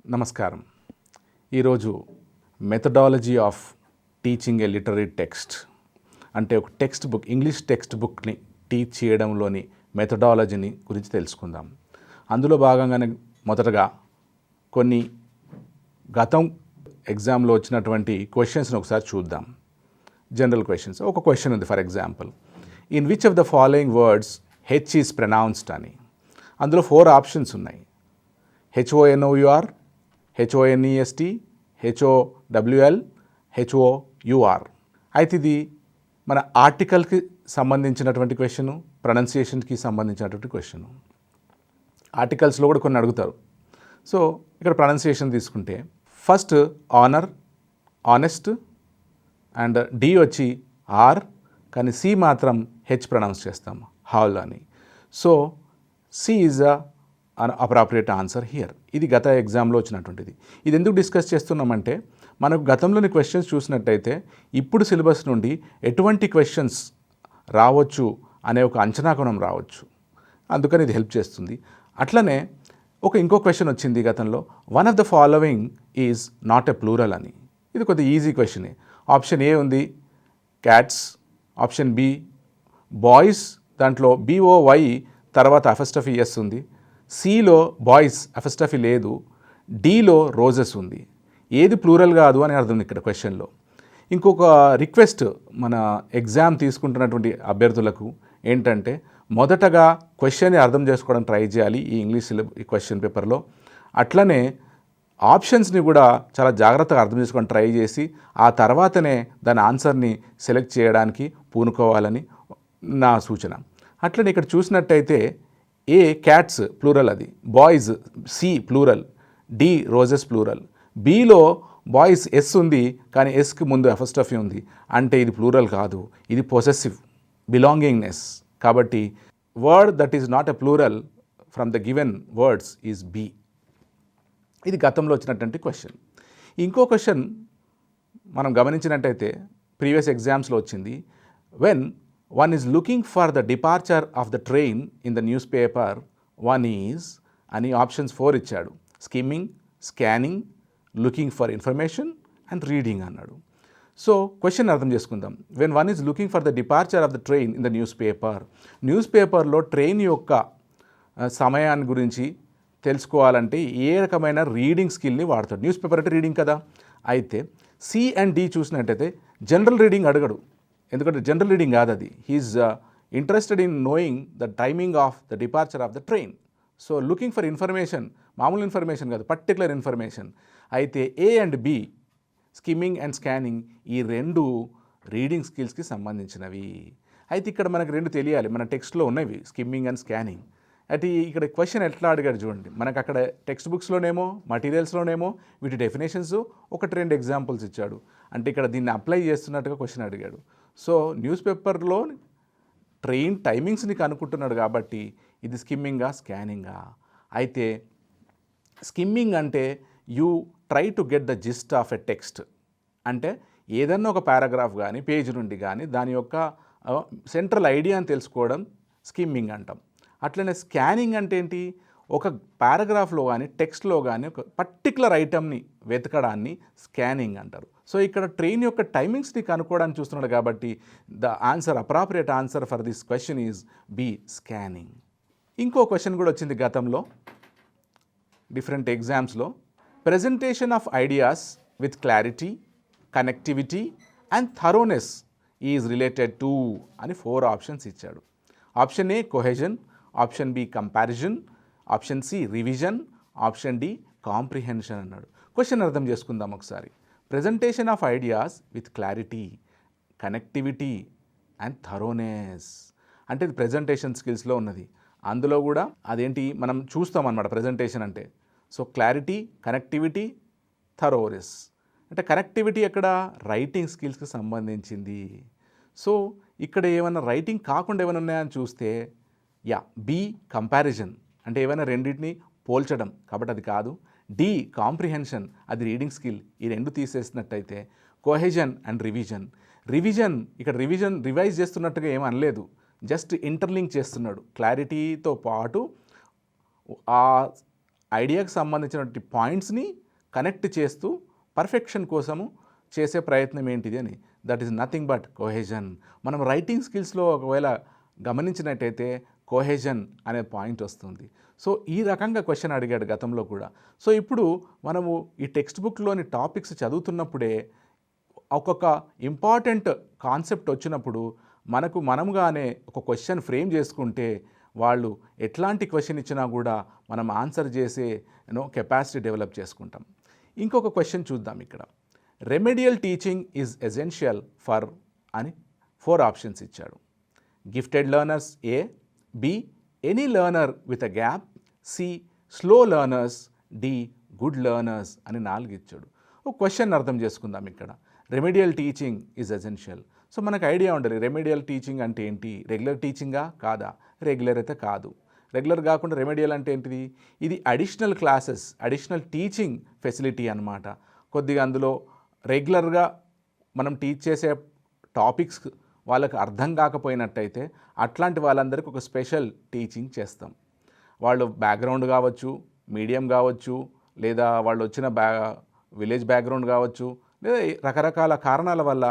నమస్కారం. ఈరోజు methodology of teaching a literary text అంటే ఒక టెక్స్ట్ బుక్, ఇంగ్లీష్ టెక్స్ట్ బుక్ని టీచ్ చేయడంలోని మెథడాలజీని గురించి తెలుసుకుందాం. అందులో భాగంగానే మొదటగా కొన్ని గతం ఎగ్జామ్లో వచ్చినటువంటి క్వశ్చన్స్ని ఒకసారి చూద్దాం. General questions. ఒక క్వశ్చన్ ఉంది, for example, in which of the following words H is pronounced అని. అందులో 4 ఆప్షన్స్ ఉన్నాయి. HONOUR, HONEST, HOWL, HOUR. అయితే ఇది మన ఆర్టికల్కి సంబంధించినటువంటి క్వశ్చను, ప్రొనౌన్సియేషన్కి సంబంధించినటువంటి క్వశ్చను. ఆర్టికల్స్లో కూడా కొన్ని అడుగుతారు. సో ఇక్కడ ప్రొనౌన్సియేషన్ తీసుకుంటే first honour, honest, and D వచ్చి ఆర్, కానీ సి మాత్రం హెచ్ ప్రొనౌన్స్ చేస్తాం, హాల్ అని. So C is appropriate answer here. ఇది గత ఎగ్జామ్లో వచ్చినటువంటిది. ఇది ఎందుకు డిస్కస్ చేస్తున్నామంటే, మనకు గతంలోని క్వశ్చన్స్ చూసినట్టయితే ఇప్పుడు సిలబస్ నుండి ఎటువంటి క్వశ్చన్స్ రావచ్చు అనే ఒక అంచనా కోణం రావచ్చు. అందుకని ఇది హెల్ప్ చేస్తుంది. అట్లనే ఇంకో క్వశ్చన్ వచ్చింది గతంలో, one of the following is not a plural అని. ఇది కొద్దిగా ఈజీ క్వశ్చనే. ఆప్షన్ ఏ ఉంది క్యాట్స్, ఆప్షన్ బి బాయ్స్, దాంట్లో BOY తర్వాత అఫెస్టఫీ ఎస్ ఉంది, సిలో బాయ్స్ అఫెస్టఫీ లేదు, డిలో రోజెస్ ఉంది. ఏది ప్లూరల్ కాదు అని అర్థం ఇక్కడ క్వశ్చన్లో. ఇంకొక రిక్వెస్ట్ మన ఎగ్జామ్ తీసుకుంటున్నటువంటి అభ్యర్థులకు ఏంటంటే, మొదటగా క్వశ్చన్ని అర్థం చేసుకోవడం ట్రై చేయాలి ఈ క్వశ్చన్ పేపర్లో. అట్లనే ఆప్షన్స్ని కూడా చాలా జాగ్రత్తగా అర్థం చేసుకోవడం ట్రై చేసి ఆ తర్వాతనే దాని ఆన్సర్ని సెలెక్ట్ చేయడానికి పూనుకోవాలని నా సూచన. అట్లనే ఇక్కడ చూసినట్టయితే ఏ క్యాట్స్ ప్లూరల్, అది boys C plural, D roses plural, బిలో బాయ్స్ ఎస్ ఉంది కానీ ఎస్కి ముందు అఫెస్టఫీ ఉంది, అంటే ఇది ప్లూరల్ కాదు, ఇది పొసెసివ్ బిలాంగింగ్నెస్. కాబట్టి word that is not a plural from the given words is B. ఇది గతంలో వచ్చినటువంటి క్వశ్చన్. ఇంకో క్వశ్చన్ మనం గమనించినట్టయితే ప్రీవియస్ ఎగ్జామ్స్లో వచ్చింది, when one is looking for the departure of the train in the newspaper, one is అని ఆప్షన్స్ 4 ఇచ్చాడు. Skimming, scanning, looking for information and reading అన్నాడు. సో క్వశ్చన్ అర్థం చేసుకుందాం. When one is looking for the departure of the train in the news పేపర్లో train యొక్క సమయాన్ని గురించి తెలుసుకోవాలంటే ఏ రకమైన రీడింగ్ స్కిల్ని వాడతాడు. న్యూస్ పేపర్ అంటే రీడింగ్ కదా. అయితే సి అండ్ డి చూసినట్టయితే జనరల్ రీడింగ్ అడగడు, ఎందుకంటే జనరల్ రీడింగ్ కాదు అది. He is interested in knowing the timing of the departure of the train. So looking for information, మామూలు ఇన్ఫర్మేషన్ కాదు, పర్టికులర్ ఇన్ఫర్మేషన్. అయితే A and B, skimming and scanning, ఈ 2 reading స్కిల్స్కి సంబంధించినవి. అయితే ఇక్కడ మనకు 2 తెలియాలి, మన టెక్స్ట్లో ఉన్నవి, స్కిమ్మింగ్ అండ్ స్కానింగ్. అయితే ఇక్కడ క్వశ్చన్ ఎట్లా అడిగాడు చూడండి. మనకు అక్కడ టెక్స్ట్ బుక్స్లోనేమో మటీరియల్స్లోనేమో వీటి డెఫినేషన్స్ 1-2 ఎగ్జాంపుల్స్ ఇచ్చాడు. అంటే ఇక్కడ దీన్ని అప్లై చేస్తున్నట్టుగా క్వశ్చన్ అడిగాడు. సో న్యూస్ పేపర్లో ట్రైన్ టైమింగ్స్ని కనుక్కుంటున్నాడు కాబట్టి ఇది స్కిమ్మింగా స్కానింగా. అయితే స్కిమ్మింగ్ అంటే you try to get the gist of a text, అంటే ఏదన్నా ఒక పారాగ్రాఫ్ కానీ పేజ్ నుండి కానీ దాని యొక్క సెంట్రల్ ఐడియాని తెలుసుకోవడం స్కిమ్మింగ్ అంటాం. అట్లనే స్కానింగ్ అంటే ఏంటి, ఒక పారాగ్రాఫ్లో కానీ టెక్స్ట్లో కానీ ఒక పర్టికులర్ ఐటమ్ని వెతకడాన్ని స్కానింగ్ అంటారు. సో ఇక్కడ ట్రైన్ యొక్క టైమింగ్స్ని కనుక్కోవడానికి చూస్తున్నాడు కాబట్టి the answer, appropriate answer for this question is B, scanning. ఇంకో క్వశ్చన్ కూడా వచ్చింది గతంలో డిఫరెంట్ ఎగ్జామ్స్లో, presentation of ideas with clarity, connectivity and thoroughness is related to అని 4 ఆప్షన్స్ ఇచ్చాడు. Option A cohesion, option B comparison, option C revision, option D comprehension అన్నాడు. Question అర్థం చేసుకుందాం ఒకసారి. Presentation of ideas with clarity, connectivity and థరోనెస్ అంటే ఇది presentation స్కిల్స్లో ఉన్నది. అందులో కూడా అదేంటి మనం చూస్తాం అన్నమాట ప్రెజెంటేషన్ అంటే. So clarity, connectivity, thoroughness. అంటే కనెక్టివిటీ ఎక్కడ, రైటింగ్ స్కిల్స్కి సంబంధించింది. సో ఇక్కడ ఏమైనా రైటింగ్ కాకుండా ఏమైనా ఉన్నాయని చూస్తే బి కంపారిజన్, అంటే ఏమైనా రెండింటిని పోల్చడం, కాబట్టి అది కాదు. డి కాంప్రిహెన్షన్, అది రీడింగ్ స్కిల్. ఈ 2 తీసేసినట్టయితే కోహెజన్ అండ్ రివిజన్ ఇక్కడ రివైజ్ చేస్తున్నట్టుగా ఏం అనలేదు, జస్ట్ ఇంటర్లింక్ చేస్తున్నాడు. క్లారిటీతో పాటు ఆ ఐడియాకి సంబంధించినటువంటి పాయింట్స్ని కనెక్ట్ చేస్తూ పర్ఫెక్షన్ కోసము చేసే ప్రయత్నం ఏంటిది అని. That is nothing but cohesion. మనం రైటింగ్ స్కిల్స్లో ఒకవేళ గమనించినట్టయితే కోహెజన్ అనే పాయింట్ వస్తుంది. సో ఈ రకంగా క్వశ్చన్ అడిగాడు గతంలో కూడా. సో ఇప్పుడు మనము ఈ టెక్స్ట్ బుక్లోని టాపిక్స్ చదువుతున్నప్పుడే ఒక్కొక్క ఇంపార్టెంట్ కాన్సెప్ట్ వచ్చినప్పుడు మనముగానే ఒక క్వశ్చన్ ఫ్రేమ్ చేసుకుంటే వాళ్ళు ఎట్లాంటి క్వశ్చన్ ఇచ్చినా కూడా మనం ఆన్సర్ చేసే కెపాసిటీ డెవలప్ చేసుకుంటాం. ఇంకొక క్వశ్చన్ చూద్దాం ఇక్కడ. Remedial teaching is essential for అని 4 ఆప్షన్స్ ఇచ్చాడు. Gifted learners A, B any learner with a gap, C slow learners, D good learners అని 4 ఇచ్చాడు. ఒక క్వశ్చన్ అర్థం చేసుకుందాం ఇక్కడ. Remedial teaching is essential. So మనకు ఐడియా ఉండాలి రెమెడియల్ టీచింగ్ అంటే ఏంటి, రెగ్యులర్ టీచింగా కాదా? రెగ్యులర్ అయితే కాదు. రెగ్యులర్ కాకుండా రెమెడియల్ అంటే ఏంటిది? ఇది additional classes, additional teaching facility అన్నమాట. కొద్దిగా అందులో రెగ్యులర్గా మనం టీచ్ చేసే టాపిక్స్ వాళ్ళకి అర్థం కాకపోయినట్టయితే అట్లాంటి వాళ్ళందరికీ ఒక స్పెషల్ టీచింగ్ చేస్తాం. వాళ్ళు బ్యాక్గ్రౌండ్ కావచ్చు, మీడియం కావచ్చు, లేదా వాళ్ళు వచ్చిన విలేజ్ బ్యాక్గ్రౌండ్ కావచ్చు, లేదా రకరకాల కారణాల వల్ల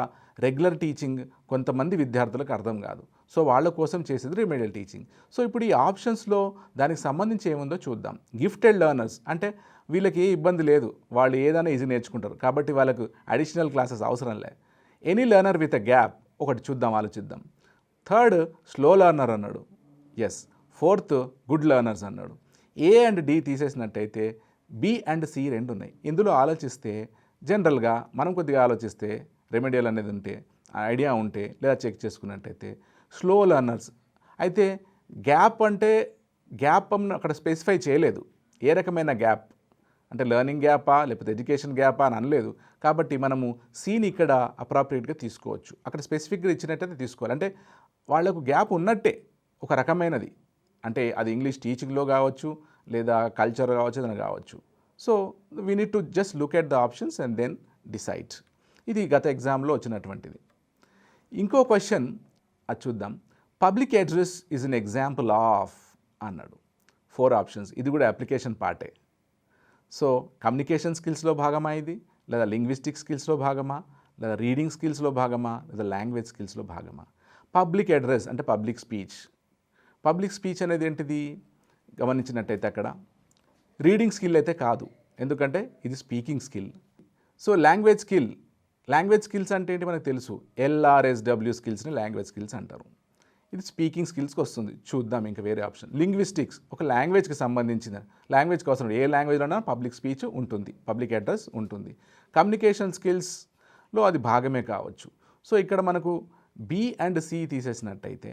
రెగ్యులర్ టీచింగ్ కొంతమంది విద్యార్థులకు అర్థం కాదు. సో వాళ్ళ కోసం చేసేది రెమెడియల్ టీచింగ్. సో ఇప్పుడు ఈ ఆప్షన్స్లో దానికి సంబంధించి ఏముందో చూద్దాం. గిఫ్టెడ్ లెర్నర్స్ అంటే వీళ్ళకి ఏ ఇబ్బంది లేదు, వాళ్ళు ఏదైనా ఈజీ నేర్చుకుంటారు కాబట్టి వాళ్ళకు అడిషనల్ క్లాసెస్ అవసరం లే. Any learner with a gap ఒకటి చూద్దాం, ఆలోచిద్దాం. థర్డ్ స్లో లెర్నర్ అన్నాడు, ఎస్. ఫోర్త్ గుడ్ లెర్నర్స్ అన్నాడు. ఏ అండ్ డి తీసేసినట్టయితే బి అండ్ సి 2 ఉన్నాయి. ఇందులో ఆలోచిస్తే జనరల్గా మనం కొద్దిగా ఆలోచిస్తే రెమెడియల్ అనేది ఉంటే ఐడియా ఉంటే లేదా చెక్ చేసుకున్నట్టయితే స్లో లెర్నర్స్ అయితే గ్యాప్ అంటే గ్యాప్ అక్కడ స్పెసిఫై చేయలేదు. ఏ రకమైన గ్యాప్ అంటే లెర్నింగ్ గ్యాపా లేకపోతే ఎడ్యుకేషన్ గ్యాపా అని అనలేదు. కాబట్టి మనము సీని ఇక్కడ అప్రాప్రియేట్గా తీసుకోవచ్చు. అక్కడ స్పెసిఫిక్గా ఇచ్చినట్టయితే తీసుకోవాలి. అంటే వాళ్లకు గ్యాప్ ఉన్నట్టే ఒక రకమైనది. అంటే అది ఇంగ్లీష్ టీచింగ్లో కావచ్చు లేదా కల్చర్ కావచ్చు, ఏదైనా కావచ్చు. So we need to just look at the options and then decide. ఇది గత ఎగ్జామ్లో వచ్చినటువంటిది. ఇంకో క్వశ్చన్ అది చూద్దాం. Public address is an example of అన్నాడు. 4 ఆప్షన్స్. ఇది కూడా అప్లికేషన్ పార్టే. సో కమ్యూనికేషన్ స్కిల్స్లో భాగమా ఇది, లేదా లింగ్విస్టిక్ స్కిల్స్లో భాగమా, లేదా రీడింగ్ స్కిల్స్లో భాగమా, లేదా లాంగ్వేజ్ స్కిల్స్లో భాగమా? పబ్లిక్ అడ్రస్ అంటే పబ్లిక్ స్పీచ్. పబ్లిక్ స్పీచ్ అనేది ఏంటిది గమనించినట్టయితే అక్కడ రీడింగ్ స్కిల్ అయితే కాదు, ఎందుకంటే ఇది speaking skill. So language skills అంటే ఏంటి మనకు తెలుసు. LRSW స్కిల్స్ని లాంగ్వేజ్ స్కిల్స్ అంటారు. ఇది స్పీకింగ్ స్కిల్స్కి వస్తుంది. చూద్దాం ఇంకా వేరే ఆప్షన్. లింగ్విస్టిక్స్ ఒక లాంగ్వేజ్కి సంబంధించిన, లాంగ్వేజ్కి అవసరం ఏ లాంగ్వేజ్లోనా పబ్లిక్ స్పీచ్ ఉంటుంది, పబ్లిక్ అడ్రస్ ఉంటుంది. కమ్యూనికేషన్ స్కిల్స్లో అది భాగమే కావచ్చు. సో ఇక్కడ మనకు బి అండ్ సి తీసేసినట్టయితే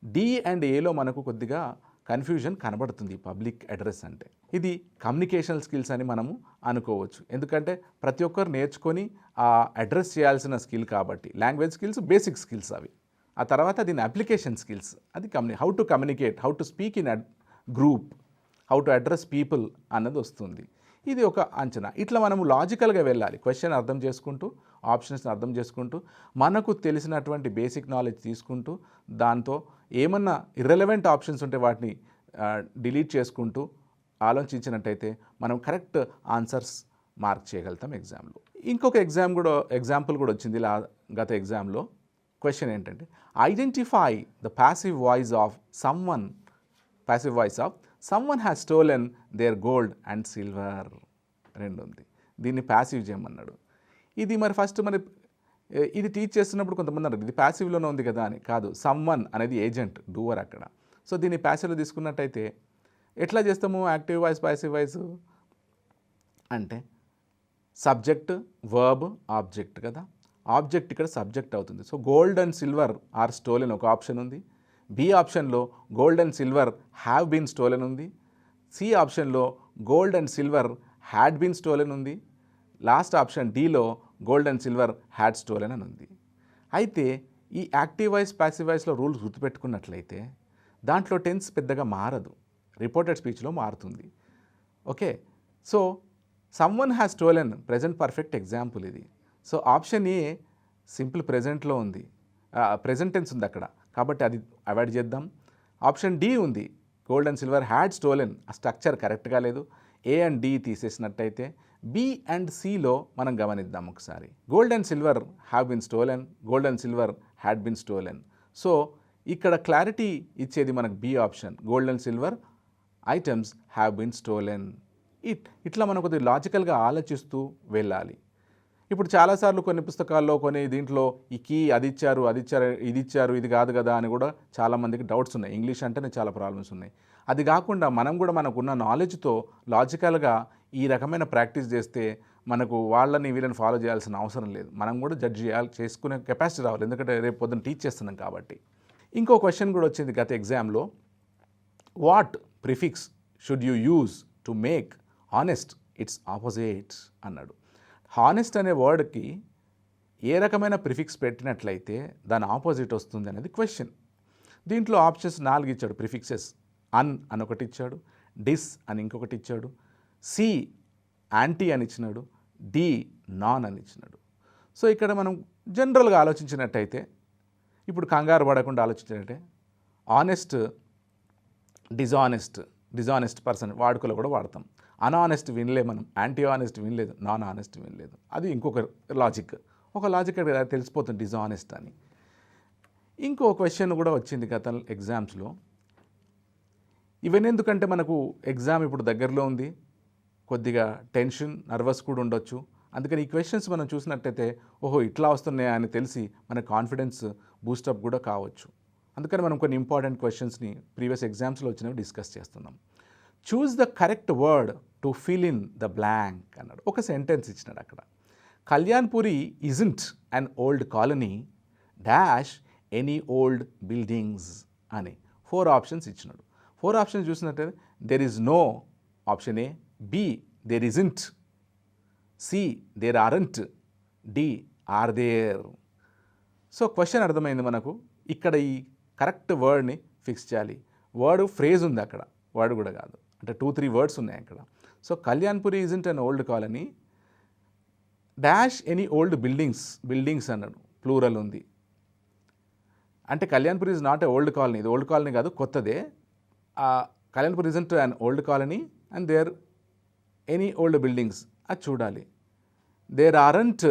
డి అండ్ ఏలో మనకు కొద్దిగా కన్ఫ్యూజన్ కనబడుతుంది. పబ్లిక్ అడ్రస్ అంటే ఇది కమ్యూనికేషన్ స్కిల్స్ అని మనము అనుకోవచ్చు. ఎందుకంటే ప్రతి ఒక్కరు నేర్చుకొని ఆ అడ్రస్ చేయాల్సిన స్కిల్ కాబట్టి. లాంగ్వేజ్ స్కిల్స్ బేసిక్ స్కిల్స్ అవి. ఆ తర్వాత దీని అప్లికేషన్ స్కిల్స్ అది how to communicate, how to speak in group, how to address people అన్నది వస్తుంది. ఇది ఒక అంచనా. ఇట్లా మనము లాజికల్గా వెళ్ళాలి. క్వశ్చన్ అర్థం చేసుకుంటూ, ఆప్షన్స్ని అర్థం చేసుకుంటూ, మనకు తెలిసినటువంటి బేసిక్ నాలెడ్జ్ తీసుకుంటూ, దాంతో ఏమన్నా ఇర్రెలవెంట్ ఆప్షన్స్ ఉంటే వాటిని డిలీట్ చేసుకుంటూ ఆలోచించినట్టయితే మనం కరెక్ట్ ఆన్సర్స్ మార్క్ చేయగలుగుతాం ఎగ్జామ్లో. ఇంకొక ఎగ్జాంపుల్ కూడా వచ్చింది గత ఎగ్జామ్లో. క్వశ్చన్ ఏంటంటే identify the passive voice of someone has stolen their gold and silver 2 ఉంది. దీన్ని ప్యాసివ్ చేయమన్నాడు. ఇది మరి ఫస్ట్ ఇది టీచ్ చేస్తున్నప్పుడు కొంతమంది అన్నారు ఇది ప్యాసివ్లోనే ఉంది కదా అని. కాదు, సమ్వన్ అనేది ఏజెంట్, డూవర్ అక్కడ. సో దీన్ని ప్యాసివ్లో తీసుకున్నట్టయితే ఎట్లా చేస్తాము? యాక్టివ్ వాయిస్, ప్యాసివ్ వాయిస్ అంటే సబ్జెక్ట్, వర్బ్, ఆబ్జెక్ట్ కదా. ఆబ్జెక్ట్ ఇక్కడ సబ్జెక్ట్ అవుతుంది. So gold and silver are stolen ఒక ఆప్షన్ ఉంది. బి ఆప్షన్లో gold and silver have been stolen ఉంది. సి ఆప్షన్లో gold and silver had been stolen ఉంది. లాస్ట్ ఆప్షన్ డిలో gold and silver had stolen అని ఉంది. అయితే ఈ యాక్టివ్ వాయిస్, ప్యాసివ్ వాయిస్లో రూల్స్ గుర్తుపెట్టుకున్నట్లయితే దాంట్లో టెన్స్ పెద్దగా మారదు, రిపోర్టెడ్ స్పీచ్లో మారుతుంది. Okay, so someone has stolen present perfect example ఇది. సో ఆప్షన్ ఏ సింపుల్ ప్రెజెంట్లో ఉంది, ప్రెజెంట్ టెన్స్ ఉంది అక్కడ, కాబట్టి అది అవాయిడ్ చేద్దాం. ఆప్షన్ డి ఉంది gold and silver had stolen, ఆ స్ట్రక్చర్ కరెక్ట్గా లేదు. ఏ అండ్ డి తీసేసినట్టయితే బి అండ్ సిలో మనం గమనిద్దాం ఒకసారి. Gold and silver have been stolen, gold and silver had been stolen. So ఇక్కడ క్లారిటీ ఇచ్చేది మనకు B option, gold and silver items have been stolen. ఇట్లా మనం కొద్దిగా లాజికల్గా ఆలోచిస్తూ వెళ్ళాలి. ఇప్పుడు చాలాసార్లు కొన్ని పుస్తకాల్లో కొన్ని దీంట్లో ఈ కీ అది ఇచ్చారు ఇది ఇచ్చారు ఇది కాదు కదా అని కూడా చాలామందికి డౌట్స్ ఉన్నాయి. ఇంగ్లీష్ అంటేనే చాలా ప్రాబ్లమ్స్ ఉన్నాయి. అది కాకుండా మనం కూడా మనకున్న నాలెడ్జ్తో లాజికల్గా ఈ రకమైన ప్రాక్టీస్ చేస్తే మనకు వాళ్ళని వీళ్ళని ఫాలో చేయాల్సిన అవసరం లేదు. మనం కూడా జడ్జ్ చేసుకునే కెపాసిటీ రావాలి, ఎందుకంటే రేపు పొద్దున్న టీచ్ చేస్తున్నాం కాబట్టి. ఇంకో క్వశ్చన్ కూడా వచ్చింది గత ఎగ్జామ్లో. What prefix should you use to make honest it's opposites అన్నాడు. హానెస్ట్ అనే వర్డ్కి ఏ రకమైన ప్రిఫిక్స్ పెట్టినట్లయితే దాని ఆపోజిట్ వస్తుంది అనేది క్వశ్చన్. దీంట్లో ఆప్షన్స్ 4 ఇచ్చాడు ప్రిఫిక్సెస్. అన్ అని ఒకటి ఇచ్చాడు, డిస్ అని ఇంకొకటి ఇచ్చాడు, సి యాంటీ అని ఇచ్చినాడు, డి నాన్ అని ఇచ్చినాడు. సో ఇక్కడ మనం జనరల్గా ఆలోచించినట్టయితే, ఇప్పుడు కంగారు పడకుండా ఆలోచించినట్టే, ఆనెస్ట్ డిజానెస్ట్ పర్సన్ వాడుకలో కూడా వాడతాం. అన్ఆనెస్ట్ వినలే మనం, యాంటీ ఆనెస్ట్ వినలేదు, నాన్ ఆనెస్ట్ వినలేదు. అది ఇంకొక లాజిక్. ఒక లాజిక్ అక్కడ తెలిసిపోతుంది డిజానెస్ట్ అని. ఇంకో క్వశ్చన్ కూడా వచ్చింది గత ఎగ్జామ్స్లో. ఇవన్నీ ఎందుకంటే మనకు ఎగ్జామ్ ఇప్పుడు దగ్గరలో ఉంది, కొద్దిగా టెన్షన్ నర్వస్ కూడా ఉండొచ్చు. అందుకని ఈ క్వశ్చన్స్ మనం చూసినట్టయితే ఓహో ఇట్లా వస్తున్నాయా అని తెలిసి మన కాన్ఫిడెన్స్ బూస్టప్ కూడా కావచ్చు. అందుకని మనం కొన్ని ఇంపార్టెంట్ క్వశ్చన్స్ని ప్రీవియస్ ఎగ్జామ్స్లో వచ్చినవి డిస్కస్ చేస్తున్నాం. Choose the correct word to fill in the blank అన్నాడు. ఒక సెంటెన్స్ ఇచ్చినాడు అక్కడ. Kalyanpuri isn't an old colony dash any old buildings అని 4 ఆప్షన్స్ ఇచ్చినాడు. 4 ఆప్షన్స్ చూసినట్టయితే there is no option A, B there isn't, C there aren't, D are there. So question అర్థమైంది మనకు. ఇక్కడ ఈ కరెక్ట్ వర్డ్ని ఫిక్స్ చేయాలి. వర్డ్ ఫ్రేజ్ ఉంది అక్కడ, వర్డ్ కూడా కాదు, అంటే 2-3 వర్డ్స్ ఉన్నాయి అక్కడ. So Kalyanpuri isn't an old colony dash any old buildings అన్నాడు, ప్లూరల్ ఉంది. అంటే Kalyanpuri is not a old colony, ఇది ఓల్డ్ కాలనీ కాదు, కొత్తదే. Kalyanpuri isn't an old colony and there any old buildings అది చూడాలి. There aren't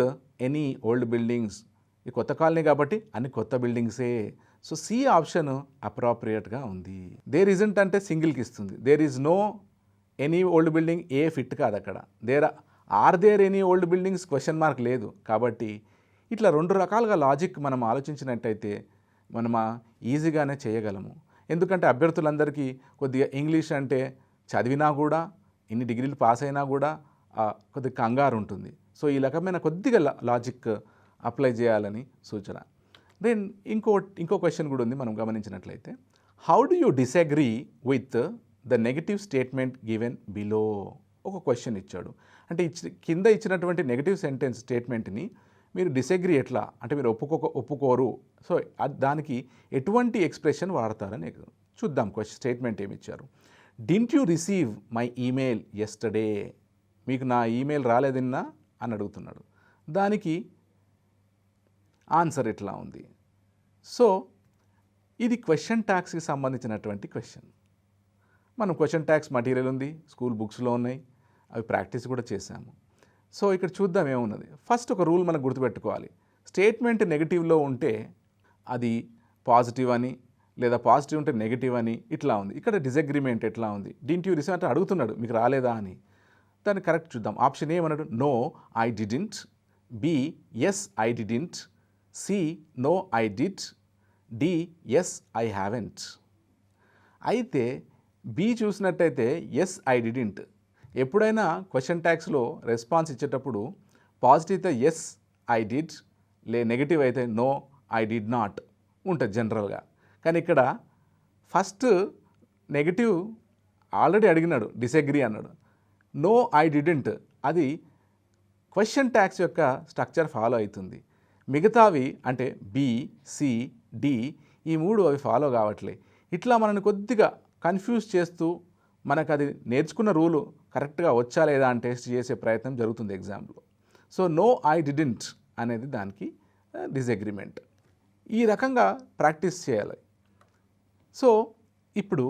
any old buildings, ఇది కొత్త కాలనీ కాబట్టి అన్ని కొత్త బిల్డింగ్సే. సో సి ఆప్షన్ అప్రాప్రియేట్గా ఉంది. దేర్ ఇజంట్ అంటే సింగిల్కి ఇస్తుంది. There is no any old building, A fit కాదు అక్కడ. Are there any old buildings question mark లేదు. కాబట్టి ఇట్లా 2 రకాలుగా లాజిక్ మనం ఆలోచించినట్టయితే మనం ఈజీగానే చేయగలము. ఎందుకంటే అభ్యర్థులందరికీ కొద్దిగా ఇంగ్లీష్ అంటే చదివినా కూడా, ఇన్ని డిగ్రీలు పాస్ అయినా కూడా కొద్దిగా కంగారు ఉంటుంది. సో ఈ రకమైన కొద్దిగా లాజిక్ అప్లై చేయాలని సూచన. దెన్ ఇంకో క్వశ్చన్ కూడా ఉంది మనం గమనించినట్లయితే. How do you disagree with the negative statement given below? ఒక క్వశ్చన్ ఇచ్చాడు. అంటే కింద ఇచ్చినటువంటి నెగటివ్ సెంటెన్స్ స్టేట్మెంట్ని మీరు డిసగ్రీ ఎట్లా, అంటే మీరు ఒప్పుకోరు. సో దానికి ఎటువంటి ఎక్స్ప్రెషన్ వాడతారని చూద్దాం. స్టేట్మెంట్ ఏమి ఇచ్చారు. Didn't you receive my email yesterday, మీకు నా ఈమెయిల్ రాలేదన్నా అని అడుగుతున్నాడు. దానికి ఆన్సర్ ఎట్లా ఉంది? సో ఇది క్వశ్చన్ ట్యాగ్స్కి సంబంధించినటువంటి క్వశ్చన్. మనం క్వశ్చన్ ట్యాగ్స్ మటీరియల్ ఉంది, స్కూల్ బుక్స్లో ఉన్నాయి, అవి ప్రాక్టీస్ కూడా చేశాము. సో ఇక్కడ చూద్దాం ఏమున్నది. ఫస్ట్ ఒక రూల్ మనకు గుర్తుపెట్టుకోవాలి. స్టేట్మెంట్ నెగిటివ్లో ఉంటే అది పాజిటివ్ అని, లేదా పాజిటివ్ ఉంటే నెగిటివ్ అని ఇట్లా ఉంది. ఇక్కడ డిసగ్రిమెంట్ ఎట్లా ఉంది? డింట్ యూ రిసీవ్ అంటే అడుగుతున్నాడు మీకు రాలేదా అని. దాన్ని కరెక్ట్ చూద్దాం. ఆప్షన్ ఏమన్నాడు? No I didn't, B yes I didn't, C no I did, D yes I haven't. అయితే బి చూసినట్టయితే ఎస్ ఐ డిడింట్. ఎప్పుడైనా క్వశ్చన్ ట్యాగ్స్లో రెస్పాన్స్ ఇచ్చేటప్పుడు పాజిటివ్ అయితే ఎస్ ఐ డిడ్, నెగిటివ్ అయితే నో ఐ డిడ్ నాట్ ఉంటుంది జనరల్గా. కానీ ఇక్కడ ఫస్ట్ నెగిటివ్ ఆల్రెడీ అడిగినాడు, డిసగ్రీ అన్నాడు. నో ఐ డిడెంట్ అది క్వశ్చన్ ట్యాగ్స్ యొక్క స్ట్రక్చర్ ఫాలో అవుతుంది. మిగతావి అంటే బి, సి, డి ఈ 3 అవి ఫాలో కావట్లే. ఇట్లా మనని కొద్దిగా కన్ఫ్యూజ్ చేస్తూ మనకు అది నేర్చుకున్న రూలు కరెక్ట్గా వచ్చా లేదా అని టెస్ట్ చేసే ప్రయత్నం జరుగుతుంది ఎగ్జామ్లో. సో నో ఐ డిడెంట్ అనేది దానికి డిసగ్రిమెంట్. ఈ రకంగా ప్రాక్టీస్ చేయాలి. సో ఇప్పుడు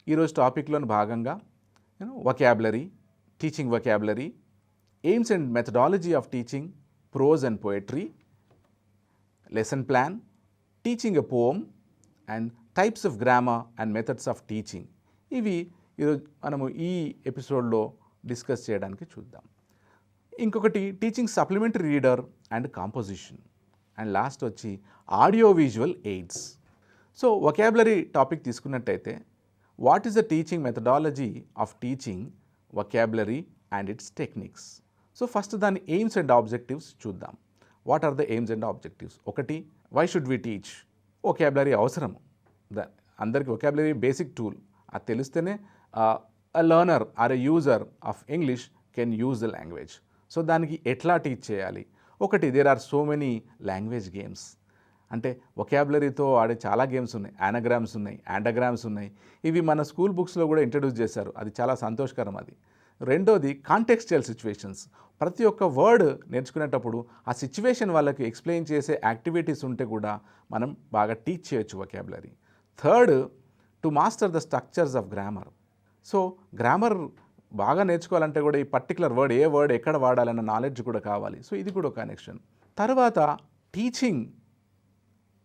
ఈరోజు టాపిక్లోని భాగంగా vocabulary, teaching vocabulary, aims and methodology of teaching prose and poetry, lesson plan, teaching a poem, and types of grammar and methods of teaching. ఇవి ఈరోజు మనము ఈ ఎపిసోడ్లో డిస్కస్ చేయడానికి చూద్దాం. ఇంకొకటి teaching supplementary reader and composition, and last వచ్చి audio visual aids. So vocabulary topic తీసుకున్నట్టయితే what is the teaching methodology of teaching vocabulary and its techniques. So first దాని ఎయిమ్స్ అండ్ ఆబ్జెక్టివ్స్ చూద్దాం. What are the aims and objectives? ఒకటి, why should we teach? Vocabulary అవసరము, అందరికీ vocabulary basic tool, అది తెలిస్తేనే a learner or a user of English can use the language. So దానికి ఎట్లా teach చేయాలి? ఒకటి, there are so many language games, అంటే వొకాబులరీతో ఆడే చాలా గేమ్స్ ఉన్నాయి. యానగ్రామ్స్ ఉన్నాయి, యాండగ్రామ్స్ ఉన్నాయి. ఇవి మన స్కూల్ బుక్స్లో కూడా ఇంట్రడ్యూస్ చేశారు, అది చాలా సంతోషకరం. అది రెండోది కాంటెక్స్చువల్ సిచ్యువేషన్స్. ప్రతి ఒక్క వర్డ్ నేర్చుకునేటప్పుడు ఆ సిచ్యువేషన్ వాళ్ళకి ఎక్స్ప్లెయిన్ చేసే యాక్టివిటీస్ ఉంటే కూడా మనం బాగా టీచ్ చేయొచ్చు vocabulary. Third, to master the structures of grammar. So grammar బాగా నేర్చుకోవాలంటే కూడా ఈ పర్టికులర్ వర్డ్ ఏ వర్డ్ ఎక్కడ వాడాలన్న నాలెడ్జ్ కూడా కావాలి. సో ఇది కూడా ఒక కనెక్షన్. తర్వాత టీచింగ్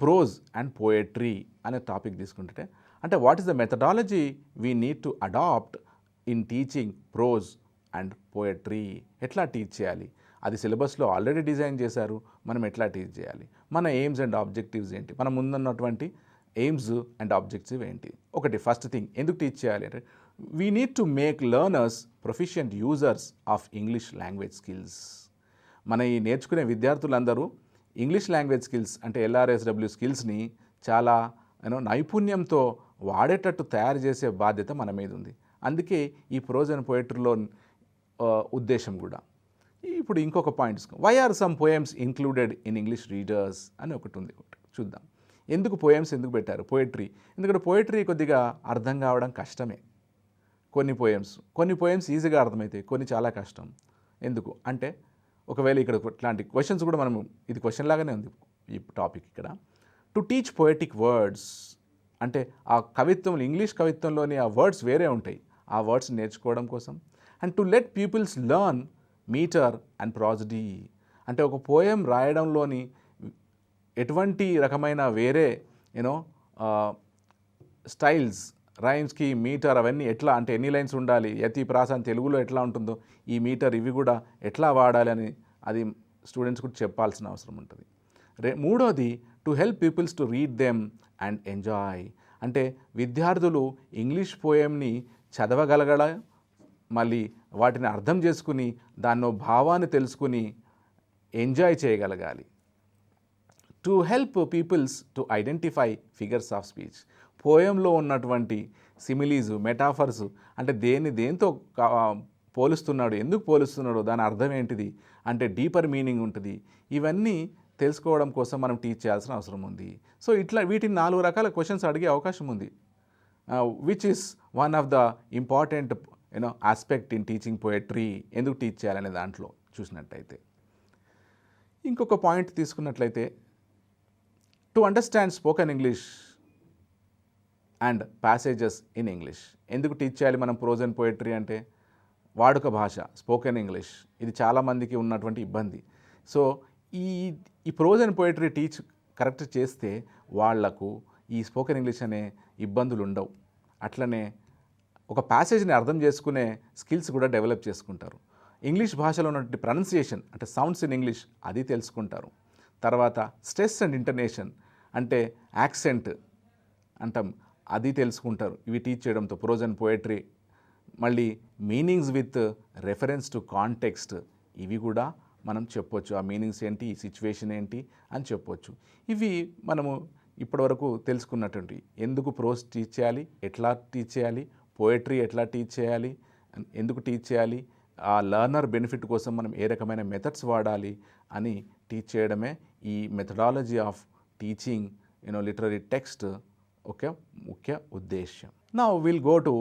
ప్రోజ్ అండ్ పోయట్రీ అనే టాపిక్ తీసుకుంటే, అంటే what is the methodology we need to adapt in teaching prose and poetry. ఎట్లా టీచ్ చేయాలి? అది సిలబస్లో ఆల్రెడీ డిజైన్ చేశారు, మనం ఎట్లా టీచ్ చేయాలి? మన ఎయిమ్స్ అండ్ ఆబ్జెక్టివ్స్ ఏంటి? మన ముందున్నటువంటి ఎయిమ్స్ అండ్ ఆబ్జెక్టివ్ ఏంటి? ఒకటి, ఫస్ట్ థింగ్ ఎందుకు టీచ్ చేయాలి అంటే, we need to make learners proficient users of English language skills. మన ఈ నేర్చుకునే విద్యార్థులందరూ ఇంగ్లీష్ లాంగ్వేజ్ స్కిల్స్ అంటే LRSW స్కిల్స్ని చాలా నైపుణ్యంతో వాడేటట్టు తయారు చేసే బాధ్యత మన మీద ఉంది. అందుకే ఈ ప్రోజ్ అండ్ పోయట్రీలో ఉద్దేశం కూడా. ఇప్పుడు ఇంకొక points, why are some poems included in English readers అని ఒకటి ఉంది. చూద్దాం ఎందుకు పోయమ్స్ ఎందుకు పెట్టారు. పోయట్రీ, ఎందుకంటే పోయట్రీ కొద్దిగా అర్థం కావడం కష్టమే. కొన్ని పోయమ్స్ ఈజీగా అర్థమవుతాయి, కొన్ని చాలా కష్టం. ఎందుకు అంటే, ఒకవేళ ఇక్కడ ఇట్లాంటి క్వశ్చన్స్ కూడా మనము, ఇది క్వశ్చన్ లాగానే ఉంది ఈ టాపిక్ ఇక్కడ. టు టీచ్ పోయటిక్ వర్డ్స్ అంటే ఆ కవిత్వంలో, ఇంగ్లీష్ కవిత్వంలోని ఆ వర్డ్స్ వేరే ఉంటాయి, ఆ వర్డ్స్ నేర్చుకోవడం కోసం. And to let peoples learn meter and prosody, అంటే ఒక పోయం రాయడంలోని ఎటువంటి రకమైన వేరే స్టైల్స్, రైమ్స్కి మీటర్ అవన్నీ ఎట్లా, అంటే ఎన్ని లైన్స్ ఉండాలి, యతి ప్రాస అని తెలుగులో ఎట్లా ఉంటుందో ఈ మీటర్ ఇవి కూడా ఎట్లా వాడాలి అని అది స్టూడెంట్స్ కూడా చెప్పాల్సిన అవసరం ఉంటుంది. మూడోది, to help peoples to read them and enjoy, అంటే విద్యార్థులు ఇంగ్లీష్ పోయంని చదవగలగల, మళ్ళీ వాటిని అర్థం చేసుకుని దాన్నో భావాన్ని తెలుసుకుని ఎంజాయ్ చేయగలగాలి. To help peoples to identify figures of speech, పోయంలో ఉన్నటువంటి సిమిలీస్, మెటాఫర్స్, అంటే దేంతో పోలుస్తున్నాడు, ఎందుకు పోలుస్తున్నాడు, దాని అర్థం ఏంటిది, అంటే డీపర్ మీనింగ్ ఉంటుంది. ఇవన్నీ తెలుసుకోవడం కోసం మనం టీచ్ చేయాల్సిన అవసరం ఉంది. సో ఇట్లా వీటిని 4 రకాల క్వశ్చన్స్ అడిగే అవకాశం ఉంది, which is one of the important aspect in teaching poetry. ఎందుకు టీచ్ చేయాలనే దాంట్లో చూసినట్టయితే, ఇంకొక పాయింట్ తీసుకున్నట్లయితే, to understand spoken English and passages in English. ఎందుకు టీచ్ చేయాలి మనం ప్రోజ్ అండ్ పోయట్రీ అంటే, వాడుక భాష స్పోకెన్ ఇంగ్లీష్ ఇది చాలామందికి ఉన్నటువంటి ఇబ్బంది. సో ఈ ప్రోజ్ అండ్ పోయట్రీ కరెక్ట్ చేస్తే వాళ్లకు ఈ స్పోకెన్ ఇంగ్లీష్ అనే ఇబ్బందులు ఉండవు. అట్లనే ఒక ప్యాసేజ్ని అర్థం చేసుకునే స్కిల్స్ కూడా డెవలప్ చేసుకుంటారు. ఇంగ్లీష్ భాషలో ఉన్నటువంటి ప్రొనౌన్సియేషన్ అంటే సౌండ్స్ ఇన్ ఇంగ్లీష్ అది తెలుసుకుంటారు. తర్వాత స్ట్రెస్ అండ్ ఇంటనేషన్ అంటే యాక్సెంట్ అంటాం, అది తెలుసుకుంటారు ఇవి టీచ్ చేయడంతో, ప్రోజ్ అండ్ పోయట్రీ. మళ్ళీ meanings with reference to context, ఇవి కూడా మనం చెప్పొచ్చు, ఆ మీనింగ్స్ ఏంటి, ఈ సిచ్యువేషన్ ఏంటి అని చెప్పొచ్చు. ఇవి మనము ఇప్పటివరకు తెలుసుకున్నటువంటి, ఎందుకు ప్రోజ్ టీచ్ చేయాలి, ఎట్లా టీచ్ చేయాలి, పోయట్రీ ఎట్లా టీచ్ చేయాలి, ఎందుకు టీచ్ చేయాలి, ఆ లర్నర్ బెనిఫిట్ కోసం మనం ఏ రకమైన మెథడ్స్ వాడాలి అని టీచ్ చేయడమే ఈ methodology of teaching literary text ఒక ముఖ్య ఉద్దేశ్యం. Now will go to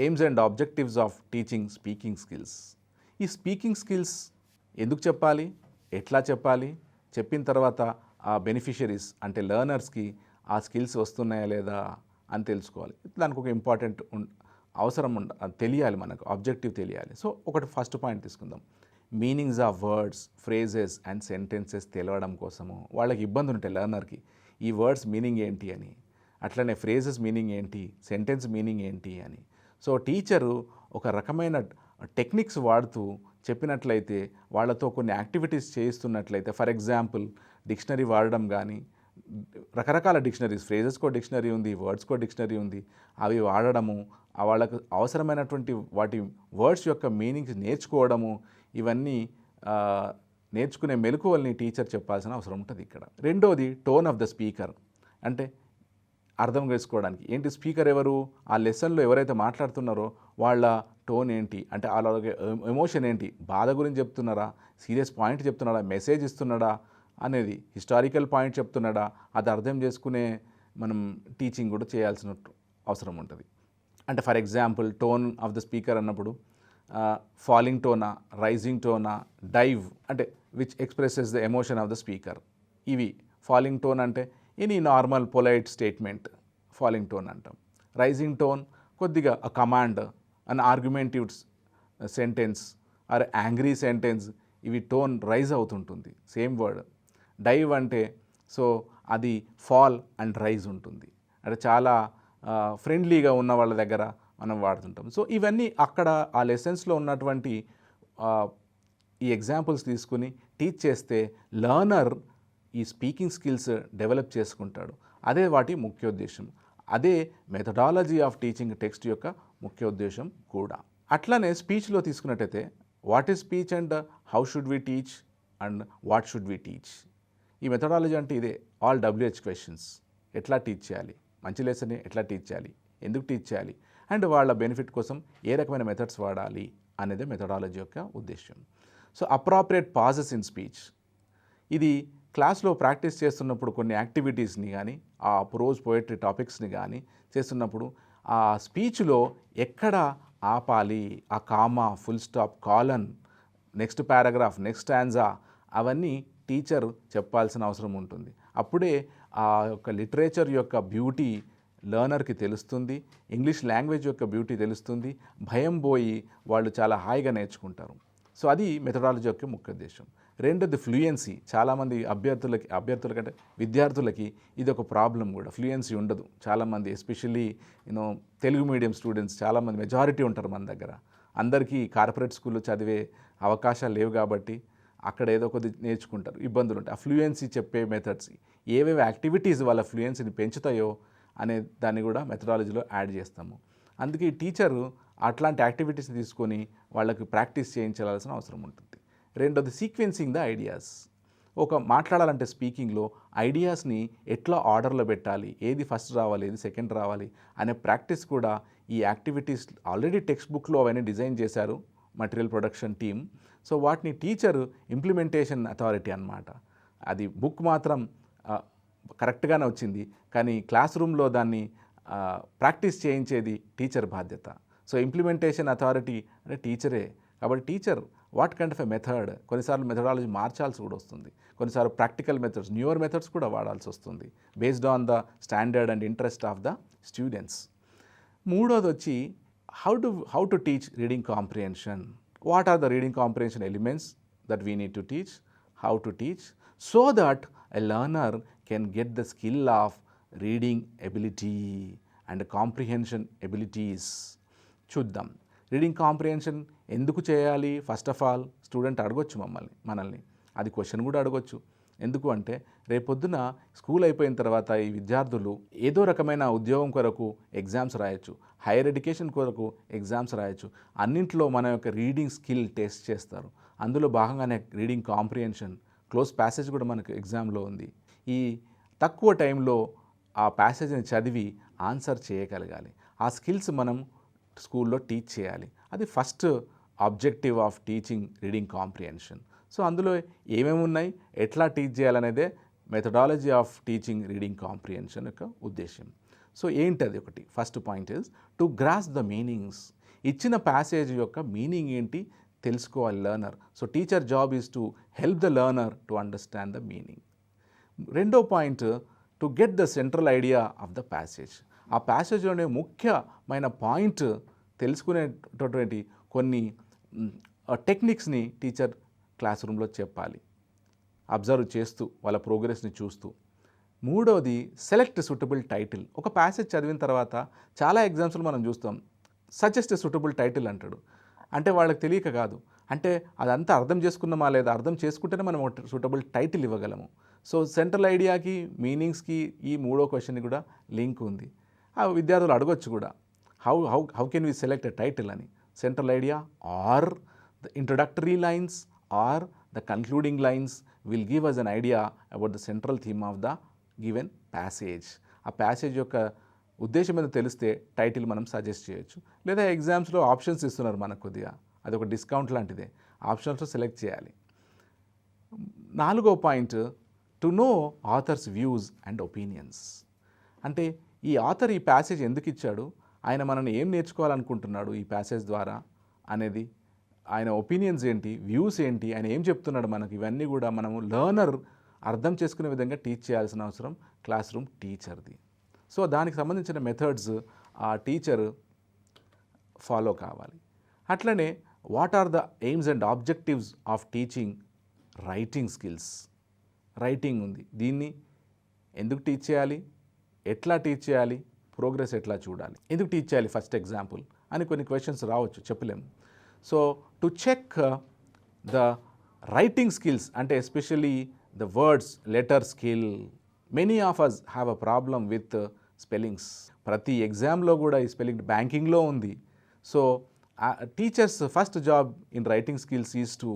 AIIMS and objectives of teaching speaking skills. ఈ స్పీకింగ్ స్కిల్స్ ఎందుకు చెప్పాలి, ఎట్లా చెప్పాలి, చెప్పిన తర్వాత ఆ బెనిఫిషరీస్ అంటే లెర్నర్స్కి ఆ స్కిల్స్ వస్తున్నాయా లేదా అని తెలుసుకోవాలి. దానికి ఒక ఇంపార్టెంట్ అవసరం అది తెలియాలి, మనకు ఆబ్జెక్టివ్ తెలియాలి. సో ఒకటి ఫస్ట్ పాయింట్ తీసుకుందాం. Meanings of words, phrases and sentences తెలవడం కోసము వాళ్ళకి ఇబ్బంది ఉంటాయి లెర్నర్కి. ఈ వర్డ్స్ మీనింగ్ ఏంటి అని, అట్లనే ఫ్రేజెస్ మీనింగ్ ఏంటి, సెంటెన్స్ మీనింగ్ ఏంటి అని. సో టీచరు ఒక రకమైన టెక్నిక్స్ వాడుతూ చెప్పినట్లయితే, వాళ్ళతో కొన్ని యాక్టివిటీస్ చేయిస్తున్నట్లయితే, ఫర్ ఎగ్జాంపుల్ డిక్షనరీ వాడడం కానీ, రకరకాల డిక్షనరీస్, ఫ్రేజెస్కో డిక్షనరీ ఉంది, వర్డ్స్కో డిక్షనరీ ఉంది, అవి వాడడము, వాళ్ళకు అవసరమైనటువంటి వాటి వర్డ్స్ యొక్క మీనింగ్స్ నేర్చుకోవడము, ఇవన్నీ నేర్చుకునే మెలకువల్ని టీచర్ చెప్పాల్సిన అవసరం ఉంటుంది ఇక్కడ. రెండోది టోన్ ఆఫ్ ద స్పీకర్, అంటే అర్థం చేసుకోవడానికి ఏంటి, స్పీకర్ ఎవరు, ఆ లెసన్లో ఎవరైతే మాట్లాడుతున్నారో వాళ్ళ టోన్ ఏంటి, అంటే అలాగే ఎమోషన్ ఏంటి, బాధ గురించి చెప్తున్నారా, సీరియస్ పాయింట్ చెప్తున్నాడా, మెసేజ్ ఇస్తున్నాడా అనేది, హిస్టారికల్ పాయింట్ చెప్తున్నాడా, అది అర్థం చేసుకునే మనం టీచింగ్ కూడా చేయాల్సిన అవసరం ఉంటుంది. అంటే for example tone of the speaker అన్నప్పుడు ఫాలింగ్ టోనా, రైజింగ్ టోనా, డైవ్ అంటే which expresses the emotion of the speaker. ఇవి ఫాలింగ్ టోన్ అంటే any normal polite statement falling tone అంటాం. రైజింగ్ టోన్ కొద్దిగా a command, an argumentative sentence or angry sentence, ఇవి tone rise అవుతుంటుంది, సేమ్ వర్డ్. డైవ్ అంటే so అది fall and rise ఉంటుంది, అంటే చాలా ఫ్రెండ్లీగా ఉన్న వాళ్ళ దగ్గర మనం వాడుతుంటాం. సో ఇవన్నీ అక్కడ ఆ లెసన్స్లో ఉన్నటువంటి ఈ ఎగ్జాంపుల్స్ తీసుకుని టీచ్ చేస్తే లర్నర్ ఈ స్పీకింగ్ స్కిల్స్ డెవలప్ చేసుకుంటాడు. అదే వాటి ముఖ్య ఉద్దేశం, అదే మెథడాలజీ ఆఫ్ టీచింగ్ టెక్స్ట్ యొక్క ముఖ్య ఉద్దేశం కూడా. అట్లనే స్పీచ్లో తీసుకున్నట్టయితే what is speech and how should we teach and what should we teach. ఈ మెథడాలజీ అంటే ఇదే, ఆల్ WH క్వశ్చన్స్. ఎట్లా టీచ్ చేయాలి, మంచి లెసన్ని ఎట్లా టీచ్ చేయాలి, ఎందుకు టీచ్ చేయాలి, అండ్ వాళ్ళ బెనిఫిట్ కోసం ఏ రకమైన మెథడ్స్ వాడాలి అనేది మెథడాలజీ యొక్క ఉద్దేశం. So appropriate pauses in speech, ఇది క్లాస్లో ప్రాక్టీస్ చేస్తున్నప్పుడు కొన్ని యాక్టివిటీస్ని కానీ, ఆ ప్రోజ్ పోయట్రీ టాపిక్స్ని కానీ చేస్తున్నప్పుడు ఆ స్పీచ్లో ఎక్కడ ఆపాలి, ఆ comma, full stop, colon, next paragraph, next stanza, అవన్నీ టీచర్ చెప్పాల్సిన అవసరం ఉంటుంది. అప్పుడే ఆ యొక్క లిటరేచర్ యొక్క బ్యూటీ లర్నర్కి తెలుస్తుంది, ఇంగ్లీష్ లాంగ్వేజ్ యొక్క బ్యూటీ తెలుస్తుంది, భయం పోయి వాళ్ళు చాలా హాయిగా నేర్చుకుంటారు. సో అది మెథడాలజీ యొక్క ముఖ్య ఉద్దేశం. రెండోది ఫ్లూయెన్సీ. చాలామంది అభ్యర్థులకంటే విద్యార్థులకి ఇది ఒక ప్రాబ్లం కూడా, ఫ్లూయెన్సీ ఉండదు. చాలామంది ఎస్పెషల్లీ తెలుగు మీడియం స్టూడెంట్స్ చాలామంది మెజారిటీ ఉంటారు మన దగ్గర. అందరికీ కార్పొరేట్ స్కూల్లో చదివే అవకాశాలు లేవు కాబట్టి అక్కడ ఏదో కొద్ది నేర్చుకుంటారు, ఇబ్బందులు ఉంటాయి. ఆ ఫ్లూయెన్సీ చెప్పే మెథడ్స్, ఏవేవి యాక్టివిటీస్ వాళ్ళ ఫ్లూయెన్సీని పెంచుతాయో అనే దాన్ని కూడా మెథడాలజీలో యాడ్ చేస్తాము. అందుకే ఈ టీచరు అట్లాంటి యాక్టివిటీస్ తీసుకొని వాళ్ళకి ప్రాక్టీస్ చేయించాల్సిన అవసరం ఉంటుంది. రెండోది సీక్వెన్సింగ్ ద ఐడియాస్. ఒక మాట్లాడాలంటే స్పీకింగ్లో ఐడియాస్ని ఎట్లా ఆర్డర్లో పెట్టాలి, ఏది ఫస్ట్ రావాలి, ఏది సెకండ్ రావాలి అనే ప్రాక్టీస్ కూడా ఈ యాక్టివిటీస్ ఆల్రెడీ టెక్స్ట్ బుక్లో అవన్నీ డిజైన్ చేశారు మటీరియల్ ప్రొడక్షన్ టీమ్. సో వాటిని టీచరు ఇంప్లిమెంటేషన్ అథారిటీ అన్నమాట. అది బుక్ మాత్రం కరెక్ట్గానే వచ్చింది, కానీ క్లాస్ రూమ్లో దాన్ని ప్రాక్టీస్ చేయించేది టీచర్ బాధ్యత. సో ఇంప్లిమెంటేషన్ అథారిటీ అంటే టీచరే. కాబట్టి teacher what kind of a method, కొన్నిసార్లు మెథడాలజీ మార్చాల్సి కూడా వస్తుంది, కొన్నిసార్లు ప్రాక్టికల్ మెథడ్స్, న్యూయర్ మెథడ్స్ కూడా వాడాల్సి వస్తుంది based on the standard and interest of the students. మూడోది వచ్చి how to teach reading comprehension. What are the reading comprehension elements that we need to teach, how to teach, so that a learner can get the skill of reading ability and comprehension abilities. చూద్దాం, reading comprehension ఎందుకు చేయాలి. First of all student అడగొచ్చు మనల్ని, అది question కూడా అడగొచ్చు. ఎందుకు అంటే రేపొద్దున స్కూల్ అయిపోయిన తర్వాత ఈ విద్యార్థులు ఏదో రకమైన ఉద్యోగం కొరకు ఎగ్జామ్స్ రాయొచ్చు, హైయర్ ఎడ్యుకేషన్ కొరకు ఎగ్జామ్స్ రాయొచ్చు. అన్నింటిలో మన యొక్క రీడింగ్ స్కిల్ టెస్ట్ చేస్తారు. అందులో భాగంగానే రీడింగ్ కాంప్రిహెన్షన్, క్లోజ్ ప్యాసేజ్ కూడా మనకు ఎగ్జామ్లో ఉంది. ఈ తక్కువ టైంలో ఆ ప్యాసేజ్ని చదివి ఆన్సర్ చేయగలగాలి. ఆ స్కిల్స్ మనం స్కూల్లో టీచ్ చేయాలి. అది first objective of teaching reading comprehension. So అందులో ఏమేమి ఉన్నాయి, ఎట్లా టీచ్ చేయాలనేదే methodology of teaching reading comprehension యొక్క ఉద్దేశం. సో ఏంటది, ఒకటి first point is to grasp the meanings. ఇచ్చిన ప్యాసేజ్ యొక్క మీనింగ్ ఏంటి తెలుసుకోవాలి learner. So teacher job is to help the learner to understand the meaning. రెండో point, to get the central idea of the passage. ఆ ప్యాసేజ్లోనే ముఖ్యమైన point తెలుసుకునేటటువంటి కొన్ని టెక్నిక్స్ని teacher class రూమ్లో చెప్పాలి, అబ్జర్వ్ చేస్తూ వాళ్ళ ప్రోగ్రెస్ని చూస్తూ. మూడవది సెలెక్ట్ సూటబుల్ టైటిల్. ఒక ప్యాసేజ్ చదివిన తర్వాత చాలా ఎగ్జామ్స్లో మనం చూస్తాం, సజెస్ట్ సూటబుల్ టైటిల్ అంటాడు. అంటే వాళ్ళకి తెలియక కాదు, అంటే అదంతా అర్థం చేసుకున్నామా లేదా, అర్థం చేసుకుంటేనే మనం సూటబుల్ టైటిల్ ఇవ్వగలము. సో సెంట్రల్ ఐడియాకి, మీనింగ్స్కి ఈ మూడో క్వశ్చన్కి కూడా లింక్ ఉంది. ఆ విద్యార్థులు అడగొచ్చు కూడా, how how how can we select a title అని. Central idea or the introductory lines or the concluding lines will give us an idea about the central theme of the given passage. ఆ passage యొక్క ఉద్దేశం మీద తెలిస్తే title మనం suggest చేయొచ్చు. లేదా ఎగ్జామ్స్లో ఆప్షన్స్ ఇస్తున్నారు మనకు కొద్దిగా, అది ఒక డిస్కౌంట్ లాంటిదే, ఆప్షన్స్లో సెలెక్ట్ చేయాలి. నాలుగో point, to know authors views and opinions. అంటే ఈ ఆథర్ ఈ ప్యాసేజ్ ఎందుకు ఇచ్చాడు, ఆయన మనల్ని ఏం నేర్చుకోవాలనుకుంటున్నాడు ఈ ప్యాసేజ్ ద్వారా అనేది, ఆయన ఒపీనియన్స్ ఏంటి, వ్యూస్ ఏంటి, ఆయన ఏం చెప్తున్నాడు మనకి, ఇవన్నీ కూడా మనము లర్నర్ అర్థం చేసుకునే విధంగా టీచ్ చేయాల్సిన అవసరం క్లాస్ రూమ్ టీచర్ది. సో దానికి సంబంధించిన మెథడ్స్ ఆ టీచర్ ఫాలో కావాలి. అట్లనే what are the aims and objectives of teaching writing skills. Writing ఉంది, దీన్ని ఎందుకు టీచ్ చేయాలి, ఎట్లా టీచ్ చేయాలి, ప్రోగ్రెస్ ఎట్లా చూడాలి, ఎందుకు టీచ్ చేయాలి ఫస్ట్ ఎగ్జాంపుల్ అని కొన్ని క్వశ్చన్స్ రావచ్చు, చెప్పలేము. So to check the writing skills, అంటే especially the words letter skill. Many of us have a problem with spellings. ప్రతి ఎగ్జామ్లో కూడా ఈ స్పెల్లింగ్, బ్యాంకింగ్లో ఉంది. So teachers first job in writing skills is to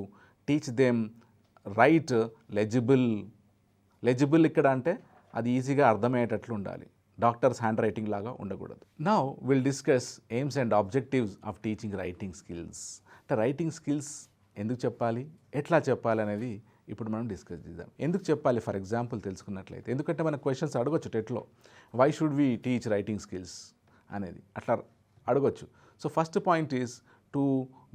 teach them write legible. Legible ఇక్కడ అంటే అది ఈజీగా అర్థమయ్యేటట్లు ఉండాలి, డాక్టర్స్ హ్యాండ్ రైటింగ్ లాగా ఉండకూడదు. Now will discuss AIIMS and objectives of teaching writing skills. అంటే రైటింగ్ స్కిల్స్ ఎందుకు చెప్పాలి, ఎట్లా చెప్పాలి అనేది ఇప్పుడు మనం డిస్కస్ చేద్దాం. ఎందుకు చెప్పాలి ఫర్ ఎగ్జాంపుల్ తెలుసుకున్నట్లయితే, ఎందుకంటే మన క్వశ్చన్స్ అడగొచ్చు టెట్లో, why should we teach writing skills అనేది అట్లా అడగొచ్చు. So first point is to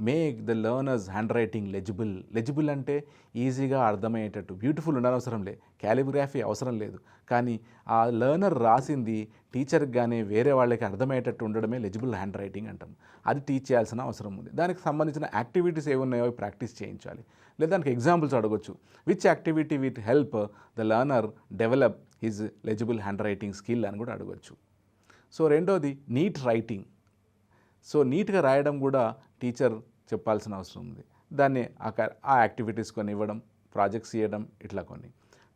make the learner's handwriting legible. Legible అంటే ఈజీగా అర్థమయ్యేటట్టు, బ్యూటిఫుల్ ఉండనవసరం లేదు, క్యాలిగ్రఫీ అవసరం లేదు, కానీ ఆ లెర్నర్ రాసింది టీచర్కి కానీ వేరే వాళ్ళకి అర్థమయ్యేటట్టు ఉండడమే లెజిబుల్ హ్యాండ్ రైటింగ్ అంటాం. అది టీచ్ చేయాల్సిన అవసరం ఉంది. దానికి సంబంధించిన యాక్టివిటీస్ ఏమున్నాయో ప్రాక్టీస్ చేయించాలి. లేదా దానికి ఎగ్జాంపుల్స్ అడగొచ్చు, which activity will help the learner develop his legible hand writing skill అని కూడా అడగొచ్చు. సో రెండోది నీట్ రైటింగ్. సో నీట్గా రాయడం కూడా టీచర్ చెప్పాల్సిన అవసరం ఉంది. దాన్ని ఆ యాక్టివిటీస్ కొన్ని ఇవ్వడం, ప్రాజెక్ట్స్ చేయడం, ఇట్లా కొన్ని.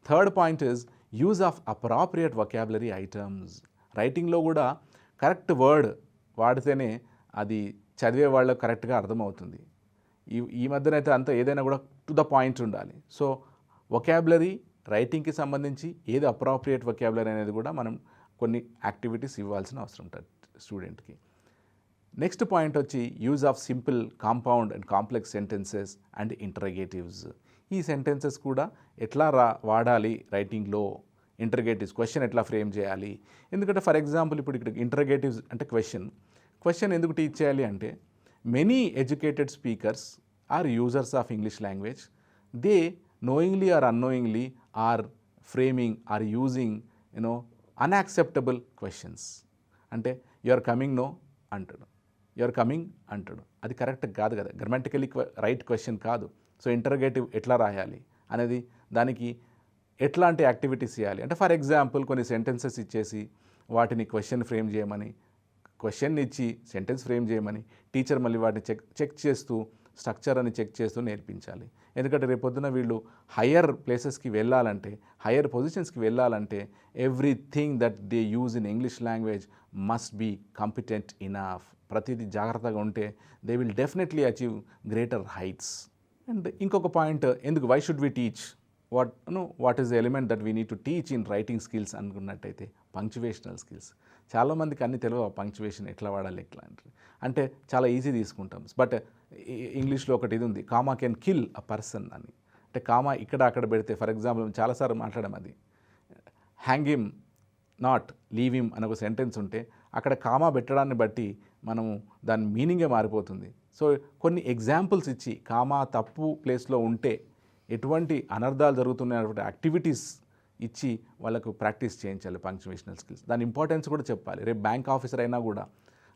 Third point is use of appropriate vocabulary items. రైటింగ్లో కూడా కరెక్ట్ వర్డ్ వాడితేనే అది చదివే వాళ్ళకు కరెక్ట్గా అర్థమవుతుంది. ఈ మధ్యనైతే అంతా ఏదైనా కూడా టు ద పాయింట్ ఉండాలి. సో వొకాబులరీ రైటింగ్కి సంబంధించి ఏది అప్రాప్రియేట్ వొకాబులరీ అనేది కూడా మనం కొన్ని యాక్టివిటీస్ ఇవ్వాల్సిన అవసరం ఉంటుంది స్టూడెంట్కి. నెక్స్ట్ పాయింట్ వచ్చి use of simple, compound and complex sentences and interrogatives. ఈ సెంటెన్సెస్ కూడా ఎట్లా వాడాలి రైటింగ్లో, ఇంటరగేటివ్స్, క్వశ్చన్ ఎట్లా ఫ్రేమ్ చేయాలి. ఎందుకంటే ఫర్ ఎగ్జాంపుల్ ఇప్పుడు ఇక్కడ ఇంటరగేటివ్స్ అంటే క్వశ్చన్ ఎందుకు టీచ్ చేయాలి అంటే, many educated speakers are users of English language, they knowingly or unknowingly are framing or using unacceptable questions. అంటే యు ఆర్ కమింగ్ నో అంటాడు, యు ఆర్ కమింగ్ అంటాడు, అది కరెక్ట్ కాదు కదా, గ్రామటికలీ రైట్ క్వశ్చన్ కాదు. సో ఇంటరగేటివ్ ఎట్లా రాయాలి అనేది, దానికి ఎట్లాంటి యాక్టివిటీస్ చేయాలి అంటే, ఫర్ ఎగ్జాంపుల్ కొన్ని సెంటెన్సెస్ ఇచ్చేసి వాటిని క్వశ్చన్ ఫ్రేమ్ చేయమని, క్వశ్చన్ ఇచ్చి సెంటెన్స్ ఫ్రేమ్ చేయమని, టీచర్ మళ్ళీ వాటిని చెక్ చేస్తూ, స్ట్రక్చర్ అని చెక్ చేస్తూ నేర్పించాలి. ఎందుకంటే రేపొద్దున వీళ్ళు హయ్యర్ ప్లేసెస్కి వెళ్ళాలంటే, హయ్యర్ పొజిషన్స్కి వెళ్ళాలంటే everything that they use in English language must be competent enough. ప్రతిదీ జాగ్రత్తగా ఉంటే they will definitely achieve greater heights. And ఇంకొక పాయింట్, ఎందుకు why should we teach, what is the element that we need to teach in writing skills అనుకున్నట్టయితే punctuational skills. చాలామందికి అన్ని తెలియవు punctuation ఎట్లా వాడాలి ఎట్లా అంటే చాలా ఈజీ తీసుకుంటాం. బట్ ఇంగ్లీష్లో ఒకటి ఇది ఉంది, comma can kill a person అని. అంటే కామా ఇక్కడ అక్కడ పెడితే, ఫర్ ఎగ్జాంపుల్ చాలాసార్లు మాట్లాడడం, అది hang him not leave him అని ఒక సెంటెన్స్ ఉంటే అక్కడ కామా పెట్టడాన్ని బట్టి మనము దాని మీనింగే మారిపోతుంది. సో కొన్ని ఎగ్జాంపుల్స్ ఇచ్చి కామా తప్పు ప్లేస్లో ఉంటే ఎటువంటి అనర్థాలు జరుగుతున్నాయన్నటువంటి యాక్టివిటీస్ ఇచ్చి వాళ్ళకు ప్రాక్టీస్ చేయించాలి పంక్చువేషనల్ స్కిల్స్. దాని ఇంపార్టెన్స్ కూడా చెప్పాలి. రేపు బ్యాంక్ ఆఫీసర్ అయినా కూడా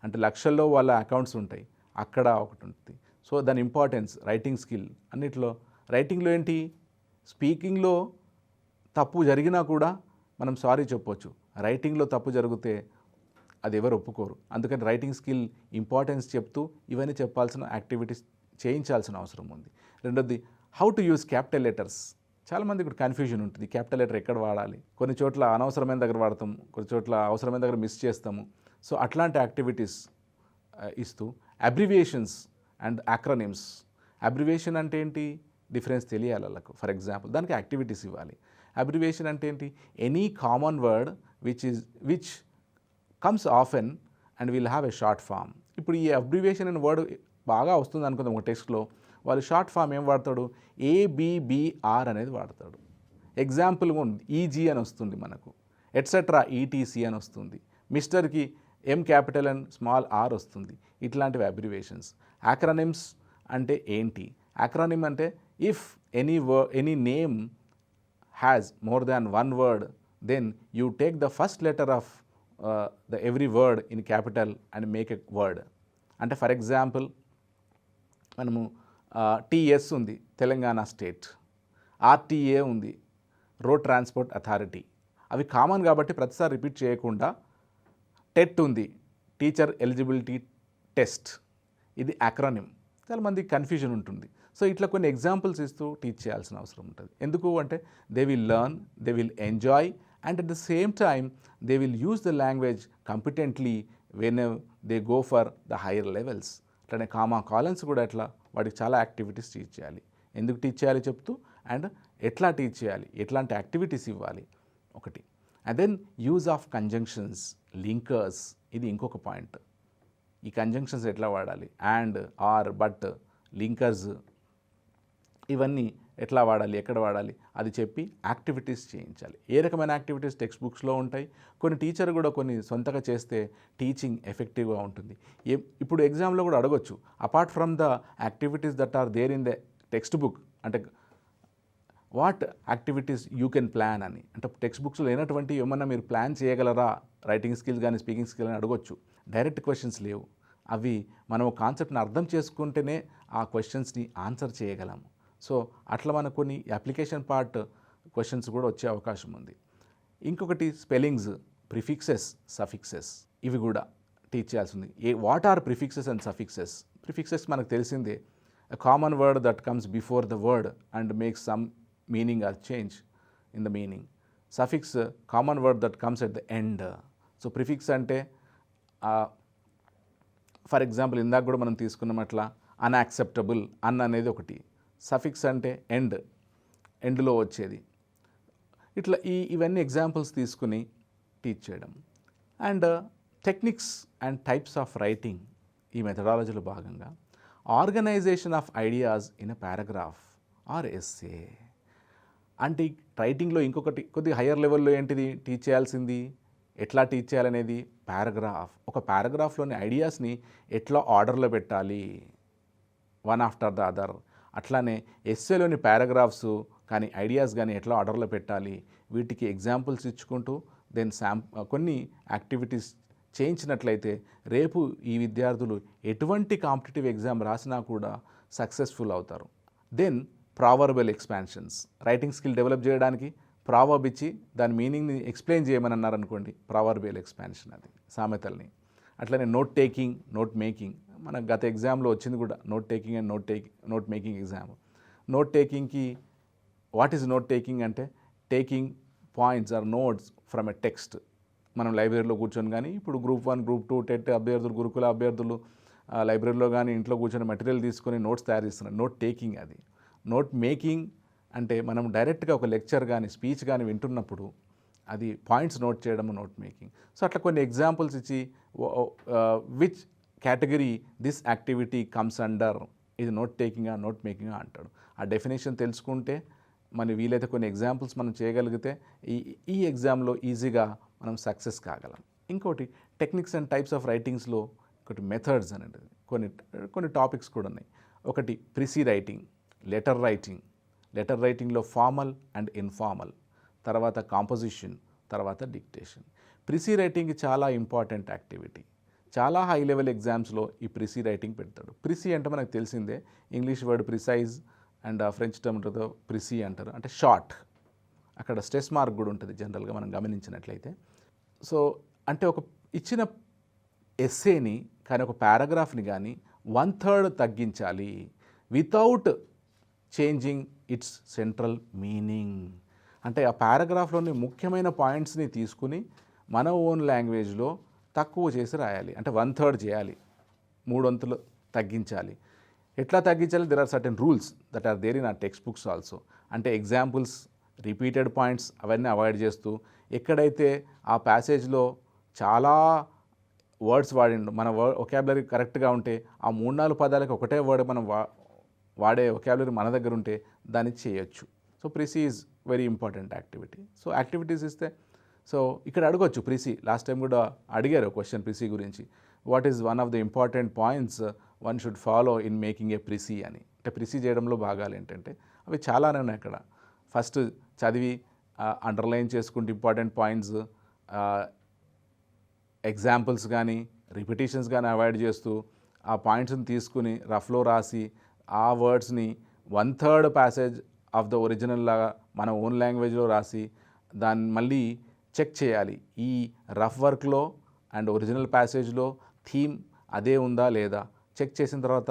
అంటే లక్షల్లో వాళ్ళ అకౌంట్స్ ఉంటాయి, అక్కడ ఒకటి ఉంటుంది. సో దాని ఇంపార్టెన్స్ రైటింగ్ స్కిల్ అన్నిట్లో. రైటింగ్లో ఏంటి, స్పీకింగ్లో తప్పు జరిగినా కూడా మనం సారీ చెప్పొచ్చు, రైటింగ్లో తప్పు జరిగితే అది ఎవరు ఒప్పుకోరు. అందుకని రైటింగ్ స్కిల్ ఇంపార్టెన్స్ చెప్తూ ఇవన్నీ చెప్పాల్సిన యాక్టివిటీస్ చేయించాల్సిన అవసరం ఉంది. రెండోది how to use capital letters. చాలామంది ఇప్పుడు కన్ఫ్యూజన్ ఉంటుంది, క్యాపిటల్ లెటర్ ఎక్కడ వాడాలి, కొన్ని చోట్ల అనవసరమైన దగ్గర వాడతాము, కొన్ని చోట్ల అవసరమైన దగ్గర మిస్ చేస్తాము. సో అట్లాంటి యాక్టివిటీస్ ఇస్తూ అబ్రివియేషన్స్ అండ్ యాక్రోనిమ్స్. అబ్రివియేషన్ అంటే ఏంటి, డిఫరెన్స్ తెలియాలి వాళ్ళకు. ఫర్ ఎగ్జాంపుల్ దానికి యాక్టివిటీస్ ఇవ్వాలి. అబ్రివియేషన్ అంటే ఏంటి, any common word which comes often and will have a short form. ఇప్పుడు ఈ అబ్రివియేషన్ అనే వర్డ్ బాగా వస్తుంది అనుకుందాం ఒక టెక్స్ట్లో, వాళ్ళు షార్ట్ ఫామ్ ఏం వాడతాడు, ఏబిబిఆర్ అనేది వాడతాడు. ఎగ్జాంపుల్ ఈజీ అని వస్తుంది మనకు, ఎట్సెట్రా ఈటీసీ అని వస్తుంది, మిస్టర్కి M capital and small R వస్తుంది. ఇట్లాంటివి అబ్రివేషన్స్. యాక్రోనిమ్స్ అంటే ఏంటి, యాక్రోనిమ్ అంటే if any name has more than one word then you take the first letter of the every word in capital and make a word. అంటే for example మనము TS ఉంది Telangana state, RTA ఉంది road transport authority. అవి common కాబట్టి ప్రతిసారి repeat చేయకుండా, TET ఉంది teacher eligibility test, ఇది యాక్రోనిమ్. చాలామంది కన్ఫ్యూజన్ ఉంటుంది. సో ఇట్లా కొన్ని ఎగ్జాంపుల్స్ ఇస్తూ టీచ్ చేయాల్సిన అవసరం ఉంటుంది. ఎందుకు అంటే they will learn, they will enjoy and at the same time they will use the language competently when they go for the higher levels. అట్లనే కామా కాలన్స్ కూడా అట్లా వాటికి చాలా యాక్టివిటీస్ టీచ్ చేయాలి. ఎందుకు టీచ్ చేయాలి చెప్తూ, అండ్ ఎట్లా టీచ్ చేయాలి, ఎట్లాంటి యాక్టివిటీస్ ఇవ్వాలి ఒకటి. And then use of conjunctions, linkers, ఇది ఇంకొక పాయింట్. ఈ కంజంక్షన్స్ ఎట్లా వాడాలి, అండ్, ఆర్, బట్, లింకర్స్, ఇవన్నీ ఎట్లా వాడాలి, ఎక్కడ వాడాలి అది చెప్పి యాక్టివిటీస్ చేయించాలి. ఏ రకమైన యాక్టివిటీస్ టెక్స్ట్ బుక్స్లో ఉంటాయి, కొన్ని టీచర్ కూడా కొన్ని సొంతగా చేస్తే టీచింగ్ ఎఫెక్టివ్గా ఉంటుంది. ఇప్పుడు ఎగ్జామ్లో కూడా అడగొచ్చు, apart from the activities that are there in the text book, అంటే what activities you can plan అని. అంటే టెక్స్ట్ బుక్స్లో లేనటువంటి ఏమన్నా మీరు ప్లాన్ చేయగలరా, రైటింగ్ స్కిల్స్ కానీ స్పీకింగ్ స్కిల్ అని అడగొచ్చు. డైరెక్ట్ క్వశ్చన్స్ లేవు, అవి మనం కాన్సెప్ట్ని అర్థం చేసుకుంటేనే ఆ క్వశ్చన్స్ని ఆన్సర్ చేయగలము. సో అట్లా మనకు కొన్ని అప్లికేషన్ పార్ట్ క్వశ్చన్స్ కూడా వచ్చే అవకాశం ఉంది. ఇంకొకటి స్పెల్లింగ్స్, ప్రిఫిక్సెస్, సఫిక్సెస్, ఇవి కూడా టీచ్ చేయాల్సి ఉంది. What are prefixes and suffixes. Prefixes మనకు తెలిసిందే, a common word that comes before the word and makes some meaning or change in the meaning. Suffix, common word that comes at the end. So prefix అంటే for example ఇందాక కూడా మనం తీసుకున్నాం అట్లా unacceptable, అన్ అనేది ఒకటి. సఫిక్స్ అంటే ఎండ్లో వచ్చేది. ఇట్లా ఇవన్నీ ఎగ్జాంపుల్స్ తీసుకుని టీచ్ చేయడం. And techniques and types of writing, ఈ మెథడాలజీలో భాగంగా organization of ideas in a paragraph or essay. అంటే రైటింగ్లో ఇంకొకటి కొద్దిగా హయ్యర్ లెవెల్లో ఏంటిది టీచ్ చేయాల్సింది, ఎట్లా టీచ్ చేయాలనేది పారాగ్రాఫ్. ఒక పారాగ్రాఫ్లోని ఐడియాస్ని ఎట్లా ఆర్డర్లో పెట్టాలి, వన్ ఆఫ్టర్ ద అదర్. అట్లానే ఎస్సేలోని పారాగ్రాఫ్స్ కానీ ఐడియాస్ కానీ ఎట్లా ఆర్డర్లో పెట్టాలి, వీటికి ఎగ్జాంపుల్స్ ఇచ్చుకుంటూ దెన్ కొన్ని యాక్టివిటీస్ చేయించినట్లయితే రేపు ఈ విద్యార్థులు ఎటువంటి కాంపిటేటివ్ ఎగ్జామ్ రాసినా కూడా సక్సెస్ఫుల్ అవుతారు. Then proverbial expansions, writing skill develop చేయడానికి ప్రావర్బ్ ఇచ్చి దాని మీనింగ్ని ఎక్స్ప్లెయిన్ చేయమని అన్నారనుకోండి, ప్రావర్బల్ ఎక్స్పాన్షన్, అది సామెతల్ని. అట్లనే నోట్ టేకింగ్, నోట్ మేకింగ్, మన గత ఎగ్జామ్లో వచ్చింది కూడా note taking and note making exam. Note టేకింగ్కి వాట్ ఈజ్ నోట్ టేకింగ్ అంటే taking points or notes from a text. మనం లైబ్రరీలో కూర్చొని కానీ, ఇప్పుడు గ్రూప్ 1, గ్రూప్ 2, టెట్ అభ్యర్థులు, గురుకుల అభ్యర్థులు లైబ్రరీలో కానీ ఇంట్లో కూర్చొని మెటీరియల్ తీసుకొని నోట్స్ తయారు చేస్తున్నారు, నోట్ టేకింగ్ అది. నోట్ మేకింగ్ అంటే మనం డైరెక్ట్గా ఒక లెక్చర్ కానీ స్పీచ్ కానీ వింటున్నప్పుడు అది పాయింట్స్ నోట్ చేయడం నోట్ మేకింగ్. సో అట్లా కొన్ని ఎగ్జాంపుల్స్ ఇచ్చి which category this activity comes under, ఇది నోట్ టేకింగా నోట్ మేకింగా అంటాడు. ఆ డెఫినేషన్ తెలుసుకుంటే మన వీలైతే కొన్ని ఎగ్జాంపుల్స్ మనం చేయగలిగితే ఈ ఎగ్జామ్లో ఈజీగా మనం సక్సెస్ కాగలం. ఇంకోటి టెక్నిక్స్ అండ్ టైప్స్ ఆఫ్ రైటింగ్స్లో ఒకటి మెథడ్స్ అనేది కొన్ని టాపిక్స్ కూడా ఉన్నాయి. ఒకటి precis writing, letter writing, letter రైటింగ్లో ఫార్మల్ అండ్ ఇన్ఫార్మల్, తర్వాత కాంపోజిషన్, తర్వాత డిక్టేషన్. ప్రిసీ రైటింగ్ చాలా ఇంపార్టెంట్ యాక్టివిటీ. చాలా హై లెవెల్ ఎగ్జామ్స్లో ఈ ప్రిసీ రైటింగ్ పెడతాడు. ప్రిసీ అంటే మనకు తెలిసిందే, English word precise and French టర్మ్తో ప్రిసీ అంటారు, అంటే షార్ట్. అక్కడ స్ట్రెస్ మార్క్ కూడా ఉంటుంది జనరల్గా మనం గమనించినట్లయితే. సో అంటే ఒక ఇచ్చిన ఎస్సేని కానీ ఒక పారాగ్రాఫ్ని కానీ 1/3 తగ్గించాలి without changing it's central meaning. అంటే ఆ పారాగ్రాఫ్లోని ముఖ్యమైన పాయింట్స్ని తీసుకుని మన ఓన్ లాంగ్వేజ్లో తక్కువ చేసి రాయాలి. అంటే 1/3 చేయాలి, 3 వంతులు తగ్గించాలి. ఎట్లా తగ్గించాలి? There are certain rules that are there in a text books also. అంటే ఎగ్జాంపుల్స్, రిపీటెడ్ పాయింట్స్ అవన్నీ అవాయిడ్ చేస్తూ, ఎక్కడైతే ఆ ప్యాసేజ్లో చాలా వర్డ్స్ వాడిండు, మన ఒకాబులరీ కరెక్ట్గా ఉంటే ఆ 3-4 పదాలకు ఒకటే వర్డ్ మనం వాడే ఒకాబులరీ మన దగ్గర ఉంటే దాన్ని చేయొచ్చు. So precis is very important activity. So activities ఇస్తే, సో ఇక్కడ అడగొచ్చు ప్రిసీ. లాస్ట్ టైం కూడా అడిగారు క్వశ్చన్ ప్రిసీ గురించి. What is one of the important points one should follow in making a precis అని. అంటే ప్రిసీ చేయడంలో భాగాలు ఏంటంటే అవి చాలానే ఉన్నాయి అక్కడ. ఫస్ట్ చదివి అండర్లైన్ చేసుకుంటే ఇంపార్టెంట్ పాయింట్స్, ఎగ్జాంపుల్స్ కానీ రిపిటీషన్స్ కానీ అవాయిడ్ చేస్తూ ఆ పాయింట్స్ని తీసుకుని రఫ్లో రాసి ఆ వర్డ్స్ని 1/3 ప్యాసేజ్ ఆఫ్ ద ఒరిజినల్ లాగా మన ఓన్ లాంగ్వేజ్లో రాసి దాన్ని మళ్ళీ చెక్ చేయాలి. ఈ రఫ్ వర్క్లో అండ్ ఒరిజినల్ ప్యాసేజ్లో థీమ్ అదే ఉందా లేదా చెక్ చేసిన తర్వాత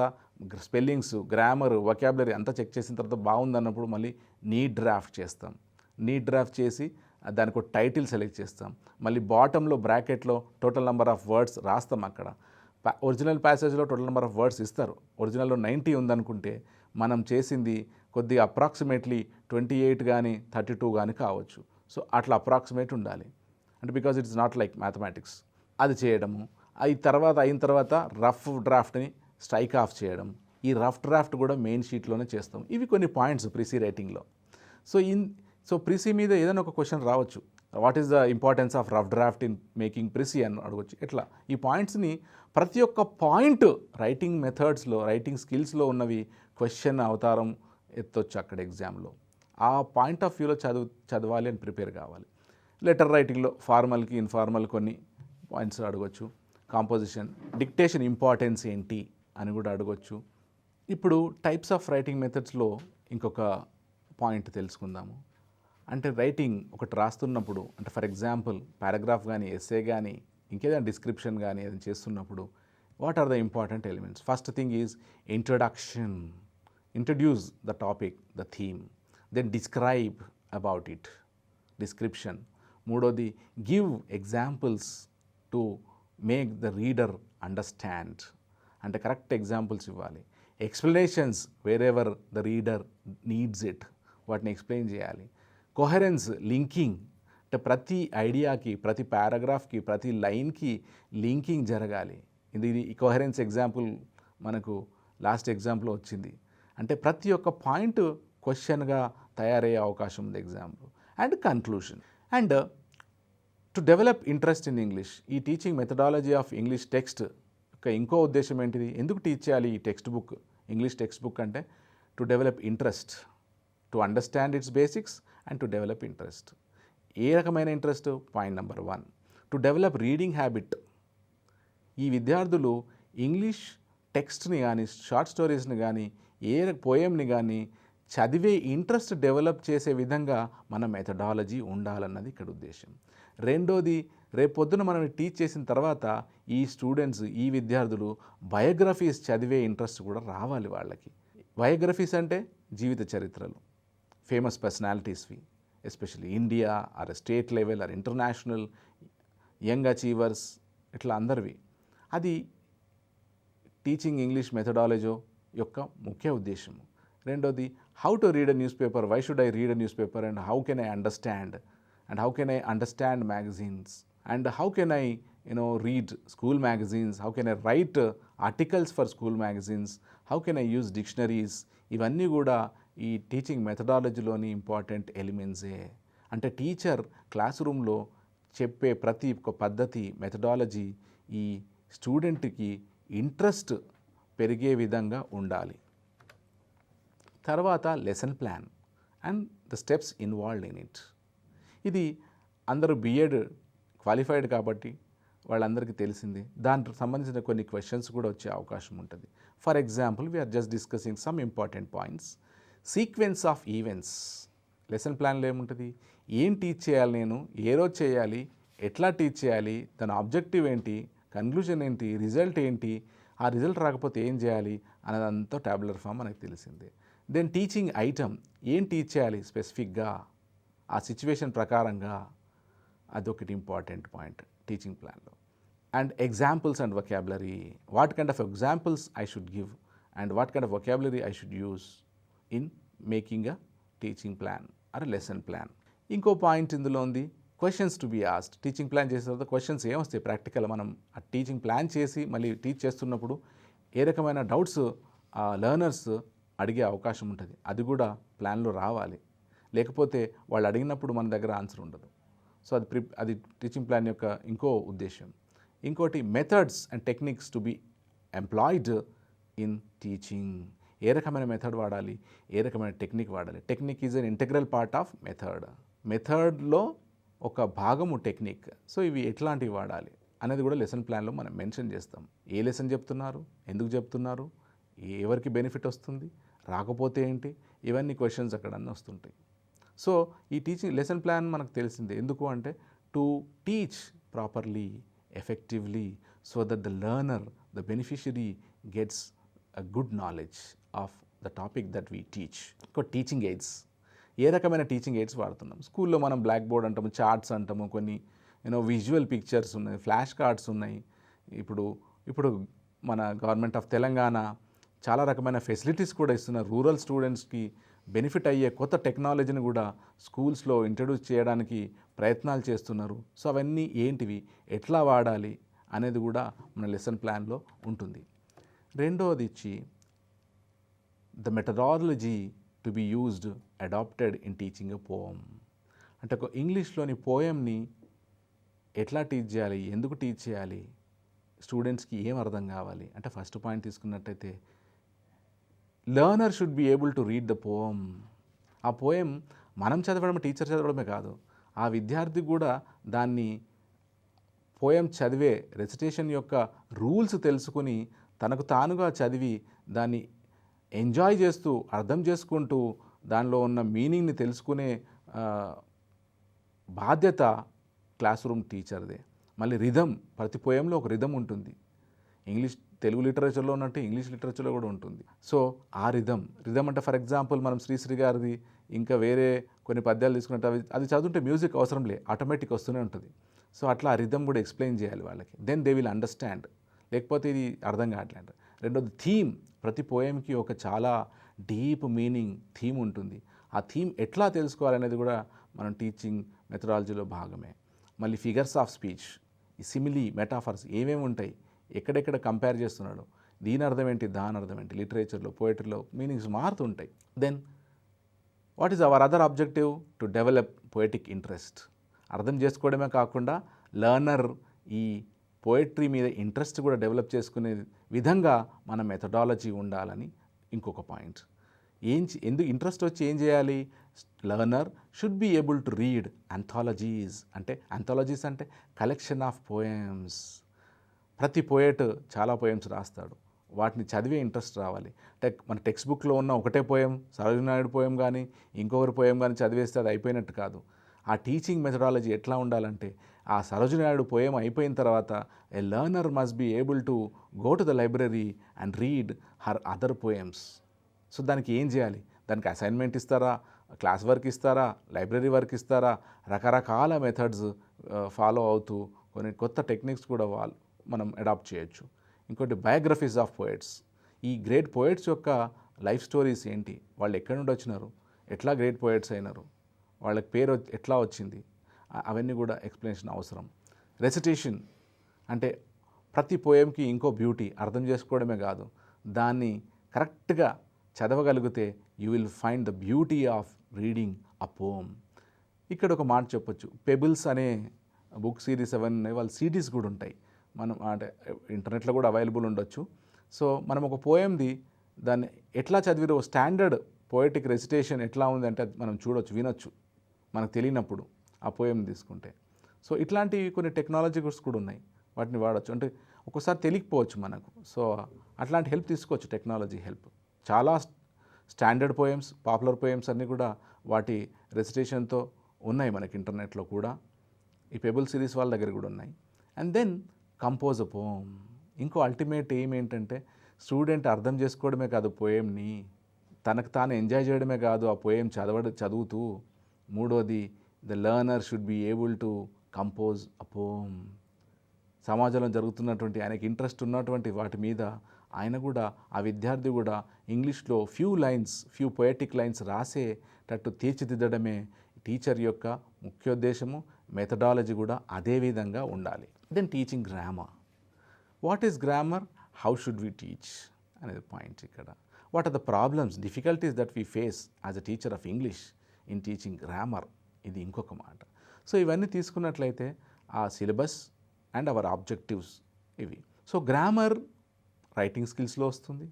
స్పెల్లింగ్స్, గ్రామర్, వొకాబులరీ అంతా చెక్ చేసిన తర్వాత బాగుందన్నప్పుడు మళ్ళీ నీట్ డ్రాఫ్ట్ చేస్తాం. నీట్ డ్రాఫ్ట్ చేసి దానికి ఒక టైటిల్ సెలెక్ట్ చేస్తాం. మళ్ళీ బాటంలో బ్రాకెట్లో టోటల్ నెంబర్ ఆఫ్ వర్డ్స్ రాస్తాం. అక్కడ ఒరిజినల్ ప్యాసేజ్లో టోటల్ నెంబర్ ఆఫ్ వర్డ్స్ ఇస్తారు. ఒరిజినల్లో 90 ఉందనుకుంటే మనం చేసింది కొద్దిగా అప్రాక్సిమేట్లీ 28 కానీ 32 కానీ కావచ్చు. సో అట్లా అప్రాక్సిమేట్ ఉండాలి. అంటే because it's not like mathematics. అది చేయడము. అయిన తర్వాత రఫ్ డ్రాఫ్ట్ని స్ట్రైక్ ఆఫ్ చేయడం. ఈ రఫ్ డ్రాఫ్ట్ కూడా మెయిన్ షీట్లోనే చేస్తాం. ఇవి కొన్ని పాయింట్స్ ప్రిసీ రైటింగ్లో. సో ప్రిసీ మీద ఏదైనా ఒక క్వశ్చన్ రావచ్చు. What is the importance of rough draft in making precis అని అడగవచ్చు. ఎట్లా ఈ పాయింట్స్ని ప్రతి ఒక్క పాయింట్ రైటింగ్ మెథడ్స్లో, రైటింగ్ స్కిల్స్లో ఉన్నవి క్వశ్చన్ అవతారం ఎత్తొచ్చు అక్కడ ఎగ్జామ్లో. ఆ పాయింట్ ఆఫ్ వ్యూలో చదవాలి అని ప్రిపేర్ కావాలి. లెటర్ రైటింగ్లో ఫార్మల్కి ఇన్ఫార్మల్ కొన్ని పాయింట్స్ అడగవచ్చు. కాంపోజిషన్, డిక్టేషన్ ఇంపార్టెన్స్ ఏంటి అని కూడా అడగవచ్చు. ఇప్పుడు టైప్స్ ఆఫ్ రైటింగ్ మెథడ్స్లో ఇంకొక పాయింట్ తెలుసుకుందాము. అంటే రైటింగ్ ఒకటి రాస్తున్నప్పుడు, అంటే ఫర్ ఎగ్జాంపుల్ పారాగ్రాఫ్ కానీ, ఎస్సే కానీ, ఇంకేదైనా డిస్క్రిప్షన్ కానీ ఏదైనా చేస్తున్నప్పుడు what are the important elements? First thing is introduction. Introduce the topic, the theme. Then describe about it, description. మూడోది give examples to make the reader understand. అంటే correct examples ఇవ్వాలి. Explanations wherever the reader needs it, వాటిని explain చేయాలి. Coherence, linking. అంటే ప్రతి ఐడియాకి, ప్రతి పారాగ్రాఫ్కి, ప్రతి లైన్కి లింకింగ్ జరగాలి. ఇది కొహరెన్స్ ఎగ్జాంపుల్ మనకు లాస్ట్ ఎగ్జాంపుల్లో వచ్చింది. అంటే ప్రతి ఒక్క పాయింట్ క్వశ్చన్గా తయారయ్యే అవకాశం ఉంది ఎగ్జామ్లో. And conclusion. And to develop interest in English, ఈ teaching methodology of English text యొక్క ఇంకో ఉద్దేశం ఏంటిది? ఎందుకు టీచ్ చేయాలి ఈ text book, English text book అంటే to develop interest, to understand its basics and to develop interest. ఏ రకమైన interest? Point number 1, to develop reading habit. ఈ విద్యార్థులు ఇంగ్లీష్ టెక్స్ట్ని కానీ, షార్ట్ స్టోరీస్ని కానీ, ఏ పోయంని కానీ చదివే ఇంట్రెస్ట్ డెవలప్ చేసే విధంగా మన మెథడాలజీ ఉండాలన్నది ఇక్కడ ఉద్దేశం. రెండోది, రేపొద్దున మనం టీచ్ చేసిన తర్వాత ఈ స్టూడెంట్స్, ఈ విద్యార్థులు బయోగ్రఫీస్ చదివే ఇంట్రెస్ట్ కూడా రావాలి వాళ్ళకి. బయోగ్రఫీస్ అంటే జీవిత చరిత్రలు, ఫేమస్ పర్సనాలిటీస్వి, especially India or state level or international, young achievers, ఇట్లా అందరివి. అది టీచింగ్ ఇంగ్లీష్ మెథడాలజీ యొక్క ముఖ్య ఉద్దేశము. రెండోది, how to read a newspaper, why should I read a newspaper and how can I understand, and how can I understand magazines, and how can I read school magazines, how can I write articles for school magazines, how can I use dictionaries. ఇవన్నీ కూడా ఈ teaching మెథడాలజీలోని important ఎలిమెంట్సే. అంటే teacher class రూమ్లో చెప్పే ప్రతి ఒక్క పద్ధతి, methodology ఈ స్టూడెంట్కి ఇంట్రెస్ట్ పెరిగే విధంగా ఉండాలి. తర్వాత lesson plan and the steps involved in it. ఇది అందరూ బిఎడ్ క్వాలిఫైడ్ కాబట్టి వాళ్ళందరికీ తెలిసింది. దానికి సంబంధించిన కొన్ని క్వశ్చన్స్ కూడా వచ్చే అవకాశం ఉంటుంది. For example we are just discussing some important points. Sequence of events. Lesson ప్లాన్లో ఏముంటుంది, ఏం టీచ్ చేయాలి, నేను ఏ రోజు చేయాలి, ఎట్లా టీచ్ చేయాలి, దాని ఆబ్జెక్టివ్ ఏంటి, కన్క్లూజన్ ఏంటి, రిజల్ట్ ఏంటి, ఆ రిజల్ట్ రాకపోతే ఏం చేయాలి అనేదంతా ట్యాబులర్ ఫామ్ మనకు తెలిసిందే. దెన్ టీచింగ్ ఐటమ్, ఏం టీచ్ చేయాలి స్పెసిఫిక్గా ఆ సిచ్యువేషన్ ప్రకారంగా, అదొకటి ఇంపార్టెంట్ పాయింట్ టీచింగ్ ప్లాన్లో. And examples and vocabulary, what kind of examples I should give and what kind of vocabulary I should use in making a teaching plan or lesson plan. ఇంకో point ఇందులో ఉంది, questions to be asked. Teaching plan చేసిన తర్వాత questions ఏమొస్తాయి practical, మనం ఆ teaching plan చేసి మళ్ళీ టీచ్ చేస్తున్నప్పుడు ఏ రకమైన డౌట్స్ లెర్నర్స్ అడిగే అవకాశం ఉంటుంది, అది కూడా ప్లాన్లో రావాలి. లేకపోతే వాళ్ళు అడిగినప్పుడు మన దగ్గర ఆన్సర్ ఉండదు. సో అది టీచింగ్ ప్లాన్ యొక్క ఇంకో ఉద్దేశం. ఇంకోటి methods and techniques to be employed in teaching. ఏ రకమైన మెథడ్ వాడాలి, ఏ రకమైన టెక్నిక్ వాడాలి. Technique is an integral part of method. మెథడ్లో ఒక భాగము టెక్నిక్. సో ఇవి ఎట్లాంటివి వాడాలి అనేది కూడా లెసన్ ప్లాన్లో మనం మెన్షన్ చేస్తాం. ఏ లెసన్ చెప్తున్నారు, ఎందుకు చెప్తున్నారు, ఎవరికి బెనిఫిట్ వస్తుంది, రాకపోతే ఏంటి, ఇవన్నీ క్వశ్చన్స్ అక్కడ అన్నీ వస్తుంటాయి. సో ఈ టీచింగ్ లెసన్ ప్లాన్ మనకు తెలిసిందే. ఎందుకు అంటే to teach properly, effectively, so that the learner, the beneficiary gets a good knowledge of the topic that we teach. Teaching aids, ఏ రకమైన టీచింగ్ ఎయిడ్స్ వాడుతున్నాం. స్కూల్లో మనం బ్లాక్ బోర్డ్ అంటాము, చార్ట్స్ అంటాము, కొన్ని విజువల్ పిక్చర్స్ ఉన్నాయి, ఫ్లాష్ కార్డ్స్ ఉన్నాయి. ఇప్పుడు మన గవర్నమెంట్ ఆఫ్ తెలంగాణ చాలా రకమైన ఫెసిలిటీస్ కూడా ఇస్తున్నారు. రూరల్ స్టూడెంట్స్కి బెనిఫిట్ అయ్యే కొత్త టెక్నాలజీని కూడా స్కూల్స్లో ఇంట్రడ్యూస్ చేయడానికి ప్రయత్నాలు చేస్తున్నారు. సో అవన్నీ ఏంటివి, ఎట్లా వాడాలి అనేది కూడా మన లెసన్ ప్లాన్లో ఉంటుంది. రెండవది ఇచ్చి the methodology to be used adapted in teaching a poem. అంటే ఒక ఇంగ్లీష్లోని పోయంని ఎట్లా టీచ్ చేయాలి, ఎందుకు టీచ్ చేయాలి, స్టూడెంట్స్కి ఏం అర్థం కావాలి అంటే ఫస్ట్ పాయింట్ తీసుకున్నట్టయితే learner should be able to read the poem. ఆ పోయం మనం చదవడమే, టీచర్ చదవడమే కాదు, ఆ విద్యార్థి కూడా దాన్ని పోయం చదివే రెసిటేషన్ యొక్క రూల్స్ తెలుసుకుని తనకు తానుగా చదివి దాన్ని ఎంజాయ్ చేస్తూ, అర్థం చేసుకుంటూ, దానిలో ఉన్న మీనింగ్ని తెలుసుకునే బాధ్యత క్లాస్ రూమ్ టీచర్దే. మళ్ళీ రిథమ్, ప్రతి పోయంలో ఒక రిథమ్ ఉంటుంది. తెలుగు లిటరేచర్లో ఉన్నట్టు ఇంగ్లీష్ లిటరేచర్లో కూడా ఉంటుంది. సో ఆ రిథమ్ అంటే ఫర్ ఎగ్జాంపుల్ మనం శ్రీశ్రీ గారిది ఇంకా వేరే కొన్ని పద్యాలు తీసుకున్నట్టు అది చదువుతుంటే మ్యూజిక్ అవసరం లే, ఆటోమేటిక్ వస్తూనే ఉంటుంది. సో అట్లా ఆ రిథమ్ కూడా ఎక్స్ప్లెయిన్ చేయాలి వాళ్ళకి, దెన్ దే విల్ అండర్స్టాండ్. లేకపోతే ఇది అర్థం కావట్లేదు. రెండోది థీమ్, ప్రతి పోయంకి ఒక చాలా డీప్ మీనింగ్ థీమ్ ఉంటుంది. ఆ థీమ్ ఎట్లా తెలుసుకోవాలనేది కూడా మనం టీచింగ్ మెథడాలజీలో భాగమే. మళ్ళీ ఫిగర్స్ ఆఫ్ స్పీచ్, ఈ సిమిలీ, మెటాఫర్స్ ఏమేమి ఉంటాయి, ఎక్కడెక్కడ కంపేర్ చేస్తున్నాడు, దీని అర్థం ఏంటి, దాని అర్థం ఏంటి, లిటరేచర్లో, పోయిటరీలో మీనింగ్స్ మారుతుంటాయి. Then what is our other objective, to develop poetic interest. అర్థం చేసుకోవడమే కాకుండా లెర్నర్ ఈ పోయిటరీ మీద ఇంట్రెస్ట్ కూడా డెవలప్ చేసుకునే విధంగా మన మెథడాలజీ ఉండాలని ఇంకొక పాయింట్. ఎందుకు ఇంట్రెస్ట్ వచ్చి ఏం చేయాలి, learner should be able to read anthologies. Anthologies అంటే కలెక్షన్ ఆఫ్ పోయమ్స్. ప్రతి పోయట్ చాలా పోయమ్స్ రాస్తాడు, వాటిని చదివే ఇంట్రెస్ట్ రావాలి. మన టెక్స్ట్ బుక్లో ఉన్న ఒకటే పోయం, సరోజినీ నాయుడు పోయం కానీ ఇంకొకరి పోయం కానీ చదివేస్తే అది అయిపోయినట్టు కాదు. ఆ టీచింగ్ మెథడాలజీ ఎట్లా ఉండాలంటే, ఆ సరోజినీ నాయుడు పోయం అయిపోయిన తర్వాత a learner must be able to go to the library and read her other poems. So దానికి ఏం చేయాలి, దానికి అసైన్మెంట్ ఇస్తారా, క్లాస్ వర్క్ ఇస్తారా, లైబ్రరీ వర్క్ ఇస్తారా, రకరకాల మెథడ్స్ ఫాలో అవుతూ కొన్ని కొత్త టెక్నిక్స్ కూడా మనం అడాప్ట్ చేయొచ్చు. ఇంకోటి బయోగ్రఫీస్ ఆఫ్ పోయిట్స్. ఈ గ్రేట్ పోయిట్స్ యొక్క లైఫ్ స్టోరీస్ ఏంటి, వాళ్ళు ఎక్కడి నుండి వచ్చినారు, ఎట్లా గ్రేట్ పోయిట్స్ అయినారు, వాళ్ళకి పేరు ఎట్లా వచ్చింది, అవన్నీ కూడా ఎక్స్ప్లెనేషన్ అవసరం. రెసిటేషన్ అంటే ప్రతి పోయంకి ఇంకో బ్యూటీ, అర్థం చేసుకోవడమే కాదు, దాన్ని కరెక్ట్గా చదవగలిగితే you will find the beauty of reading a poem. ఇక్కడ ఒక మాట చెప్పొచ్చు, పెబుల్స్ అనే బుక్ సిరీస్ అవన్నీ వాళ్ళ సిడీస్ కూడా ఉంటాయి, మనం అంటే ఇంటర్నెట్లో కూడా అవైలబుల్ ఉండొచ్చు. సో మనం ఒక పోయంది దాన్ని ఎట్లా చదివిరో స్టాండర్డ్ పోయటిక్ రెసిటేషన్ ఎట్లా ఉంది అంటే మనం చూడొచ్చు, వినొచ్చు మనకు తెలియనప్పుడు ఆ పోయం తీసుకుంటే. సో ఇట్లాంటివి కొన్ని టెక్నాలజీస్ కూడా ఉన్నాయి. వాటిని వాడచ్చు. అంటే ఒక్కోసారి తెలియకపోవచ్చు మనకు. సో అట్లాంటి హెల్ప్ తీసుకోవచ్చు, టెక్నాలజీ హెల్ప్. చాలా స్టాండర్డ్ పోయమ్స్, పాపులర్ పోయమ్స్ అన్నీ కూడా వాటి రెసిటేషన్తో ఉన్నాయి మనకి ఇంటర్నెట్లో కూడా. ఈ పెబుల్ సిరీస్ వాళ్ళ దగ్గర కూడా ఉన్నాయి. And then compose a పోమ్. ఇంకో అల్టిమేట్ ఎయిమ్ ఏంటంటే స్టూడెంట్ అర్థం చేసుకోవడమే కాదు పోయమ్ని, తనకు తాను ఎంజాయ్ చేయడమే కాదు ఆ పోయం చదువుతూ. మూడోది, the learner should be able to compose a poem. సమాజంలో జరుగుతున్నటువంటి ఆయనకి ఇంట్రెస్ట్ ఉన్నటువంటి వాటి మీద ఆయన కూడా, ఆ విద్యార్థి కూడా ఇంగ్లీష్లో ఫ్యూ పొయటిక్ లైన్స్ రాసేటట్టు తీర్చిదిద్దడమే టీచర్ యొక్క ముఖ్యోద్దేశము. మెథడాలజీ కూడా అదే విధంగా ఉండాలి. Then teaching grammar. What is grammar, how should we teach అనేది పాయింట్ ఇక్కడ. What are the problems, difficulties that we face as a teacher of English in teaching grammar, ఇది ఇంకొక మాట. సో ఇవన్నీ తీసుకున్నట్లయితే ఆ సిలబస్ అండ్ అవర్ ఆబ్జెక్టివ్స్ ఇవి. So grammar writing స్కిల్స్లో వస్తుంది,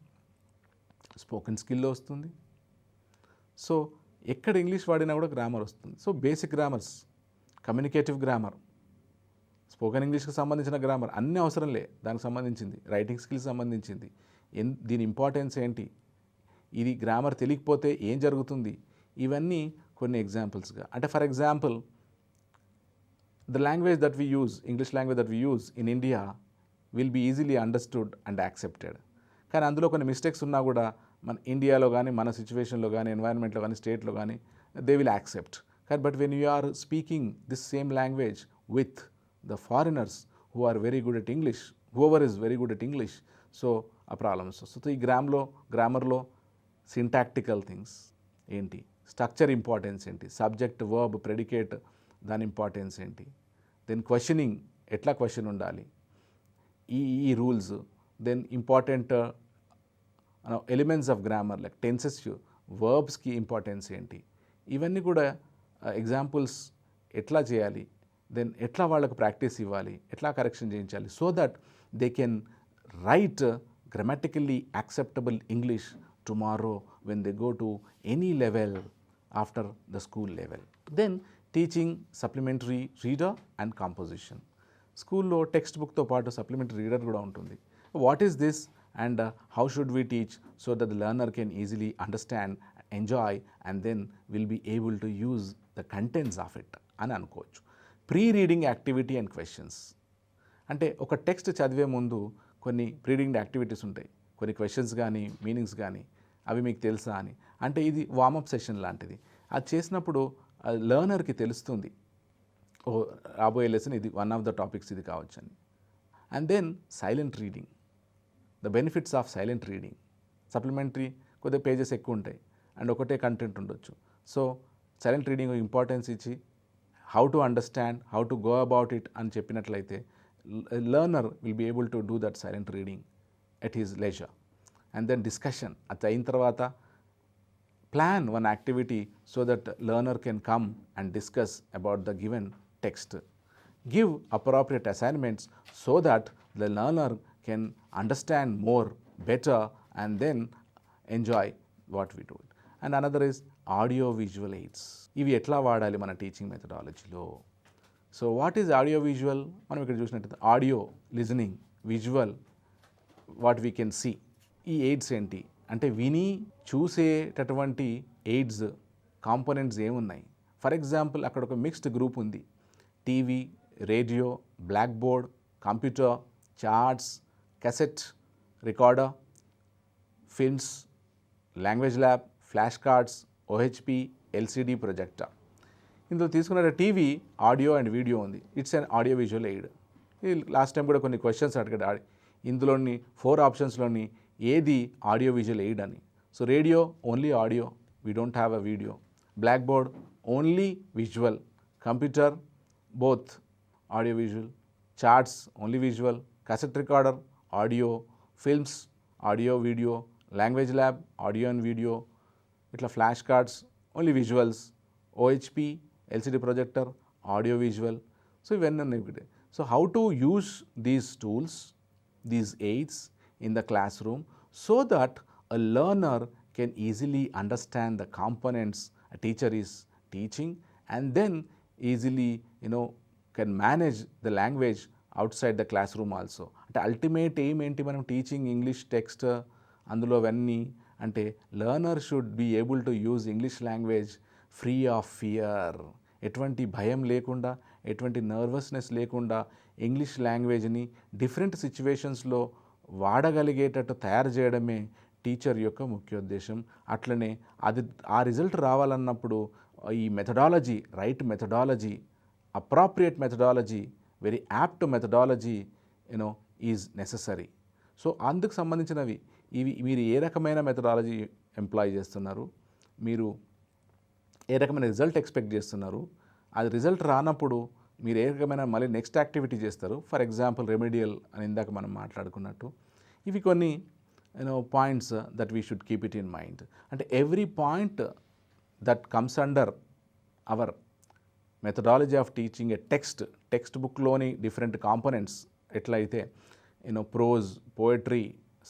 స్పోకెన్ స్కిల్లో వస్తుంది. సో ఎక్కడ ఇంగ్లీష్ వాడినా కూడా గ్రామర్ వస్తుంది. So basic grammars, communicative grammar, spoken ఇంగ్లీష్కి సంబంధించిన గ్రామర్ అన్నీ అవసరం లే, దానికి సంబంధించింది రైటింగ్ స్కిల్స్ సంబంధించింది, దీని ఇంపార్టెన్స్ ఏంటి, ఇది గ్రామర్ తెలియకపోతే ఏం జరుగుతుంది, ఇవన్నీ కొన్ని ఎగ్జాంపుల్స్గా. అంటే for example, the language that we use, English language that we use in India will be easily understood and accepted. కానీ అందులో కొన్ని మిస్టేక్స్ ఉన్నా కూడా మన ఇండియాలో కానీ, మన సిచ్యువేషన్లో కానీ, ఎన్వైరన్మెంట్లో కానీ, స్టేట్లో కానీ దే విల్ యాక్సెప్ట్. కానీ but when you are speaking this same language with the foreigners who are very good at English, whoever is very good at English, so ఆ ప్రాబ్లమ్స్ వస్తుంది. సో ఈ గ్రామర్లో సింటాక్టికల్ థింగ్స్ ఏంటి, structure importance ఏంటి, subject, verb, predicate దాని ఇంపార్టెన్స్ ఏంటి, then questioning ఎట్లా క్వశ్చన్ ఉండాలి, ఈ rules, then important elements of grammar like tenses, వర్బ్స్కి ఇంపార్టెన్స్ ఏంటి, ఇవన్నీ కూడా ఎగ్జాంపుల్స్ ఎట్లా చేయాలి, దెన్ ఎట్లా వాళ్ళకు ప్రాక్టీస్ ఇవ్వాలి, ఎట్లా కరెక్షన్ చేయించాలి, so that they can write grammatically acceptable English tomorrow when they go to any level after the school level. Then teaching supplementary reader and composition. స్కూల్లో టెక్స్ట్ బుక్తో పాటు సప్లిమెంటరీ రీడర్ కూడా ఉంటుంది. What is this and how should we teach so that the learner can easily understand, enjoy and then will be able to use the contents of it అని అనుకోవచ్చు. Pre reading activity and questions. అంటే ఒక text చదివే ముందు కొన్ని pre reading activities ఉంటాయి, కొన్ని questions కానీ, మీనింగ్స్ కానీ, అవి మీకు తెలుసా అని. అంటే ఇది వార్మప్ సెషన్ లాంటిది. అది చేసినప్పుడు లెర్నర్కి తెలుస్తుంది, ఓ రాబోయే లెసన్ ఇది, వన్ ఆఫ్ ద టాపిక్స్ ఇది కావచ్చు అని. And then silent reading, the benefits of silent reading. Supplementary కొద్దిగా పేజెస్ ఎక్కువ ఉంటాయి అండ్ ఒకటే కంటెంట్ ఉండొచ్చు. సో సైలెంట్ రీడింగ్ ఇంపార్టెన్స్ ఇచ్చి how to understand, how to go about it అని చెప్పినట్లయితే learner will be able to do that silent reading at his leisure. And then discussion. అది అయిన తర్వాత plan one activity so that learner can come and discuss about the given text. Give appropriate assignments so that the learner can understand more, better and then enjoy what we do. And another is audio visual aids. ఇవి ఎట్లా వాడాలి మన teaching మెథడాలజీలో. So what is audio visual? మనం ఇక్కడ చూసినట్టు audio listening, visual what we can see. ఈ aids ఏంటి అంటే విని చూసేటటువంటి ఎయిడ్స్ కాంపోనెంట్స్ ఏమున్నాయి. ఫర్ ఎగ్జాంపుల్ అక్కడ ఒక మిక్స్డ్ గ్రూప్ ఉంది. TV, radio, black board, computer, charts, cassette recorder, films, language lab, flash cards, OHP, LCD projector. ఇందులో తీసుకున్న టీవీ, ఆడియో అండ్ వీడియో ఉంది. It's an audio visual aid. Last time కూడా కొన్ని questions అడిగాడు. ఇందులోని 4 ఆప్షన్స్లోని ఏది ఆడియో విజువల్ ఎయిడ్ అని. So radio only audio, we don't have a video. Black board only visual. Computer both audio visual. Charts only visual. cassette recorder audio. Films audio video. Language lab audio and video. ఇట్లా flash cards only visuals. OHP, LCD projector audio visual. So ఇవన్నీ ఉన్నాయి. So how to use these tools, these aids in the classroom so that a learner can easily understand the components a teacher is teaching and then easily can manage the language outside the classroom also. అంటే ultimate aim ఏంటి మనం teaching English text అందులో అవన్నీ అంటే learner should be able to use English language free of fear. ఎటువంటి భయం లేకుండా, ఎటువంటి నర్వస్నెస్ లేకుండా ఇంగ్లీష్ లాంగ్వేజ్ని డిఫరెంట్ సిచ్యువేషన్స్లో వాడగలిగేటట్టు తయారు చేయడమే టీచర్ యొక్క ముఖ్యోద్దేశం. అట్లనే అది ఆ రిజల్ట్ రావాలన్నప్పుడు ఈ methodology, right methodology, appropriate methodology, very apt methodology is necessary. So అందుకు సంబంధించినవి ఇవి. మీరు ఏ రకమైన మెథడాలజీ ఎంప్లాయ్ చేస్తున్నారు, మీరు ఏ రకమైన రిజల్ట్ ఎక్స్పెక్ట్ చేస్తున్నారు, అది రిజల్ట్ రానప్పుడు మీరు ఏ రకమైన మళ్ళీ నెక్స్ట్ యాక్టివిటీ చేస్తారు. ఫర్ ఎగ్జాంపుల్ రెమెడియల్ అని ఇందాక మనం మాట్లాడుకున్నట్టు ఇవి కొన్ని points that we should keep it in mind. అంటే every point that comes under our methodology of teaching a text బుక్లోని డిఫరెంట్ కాంపోనెంట్స్ ఎట్లయితే prose, poetry,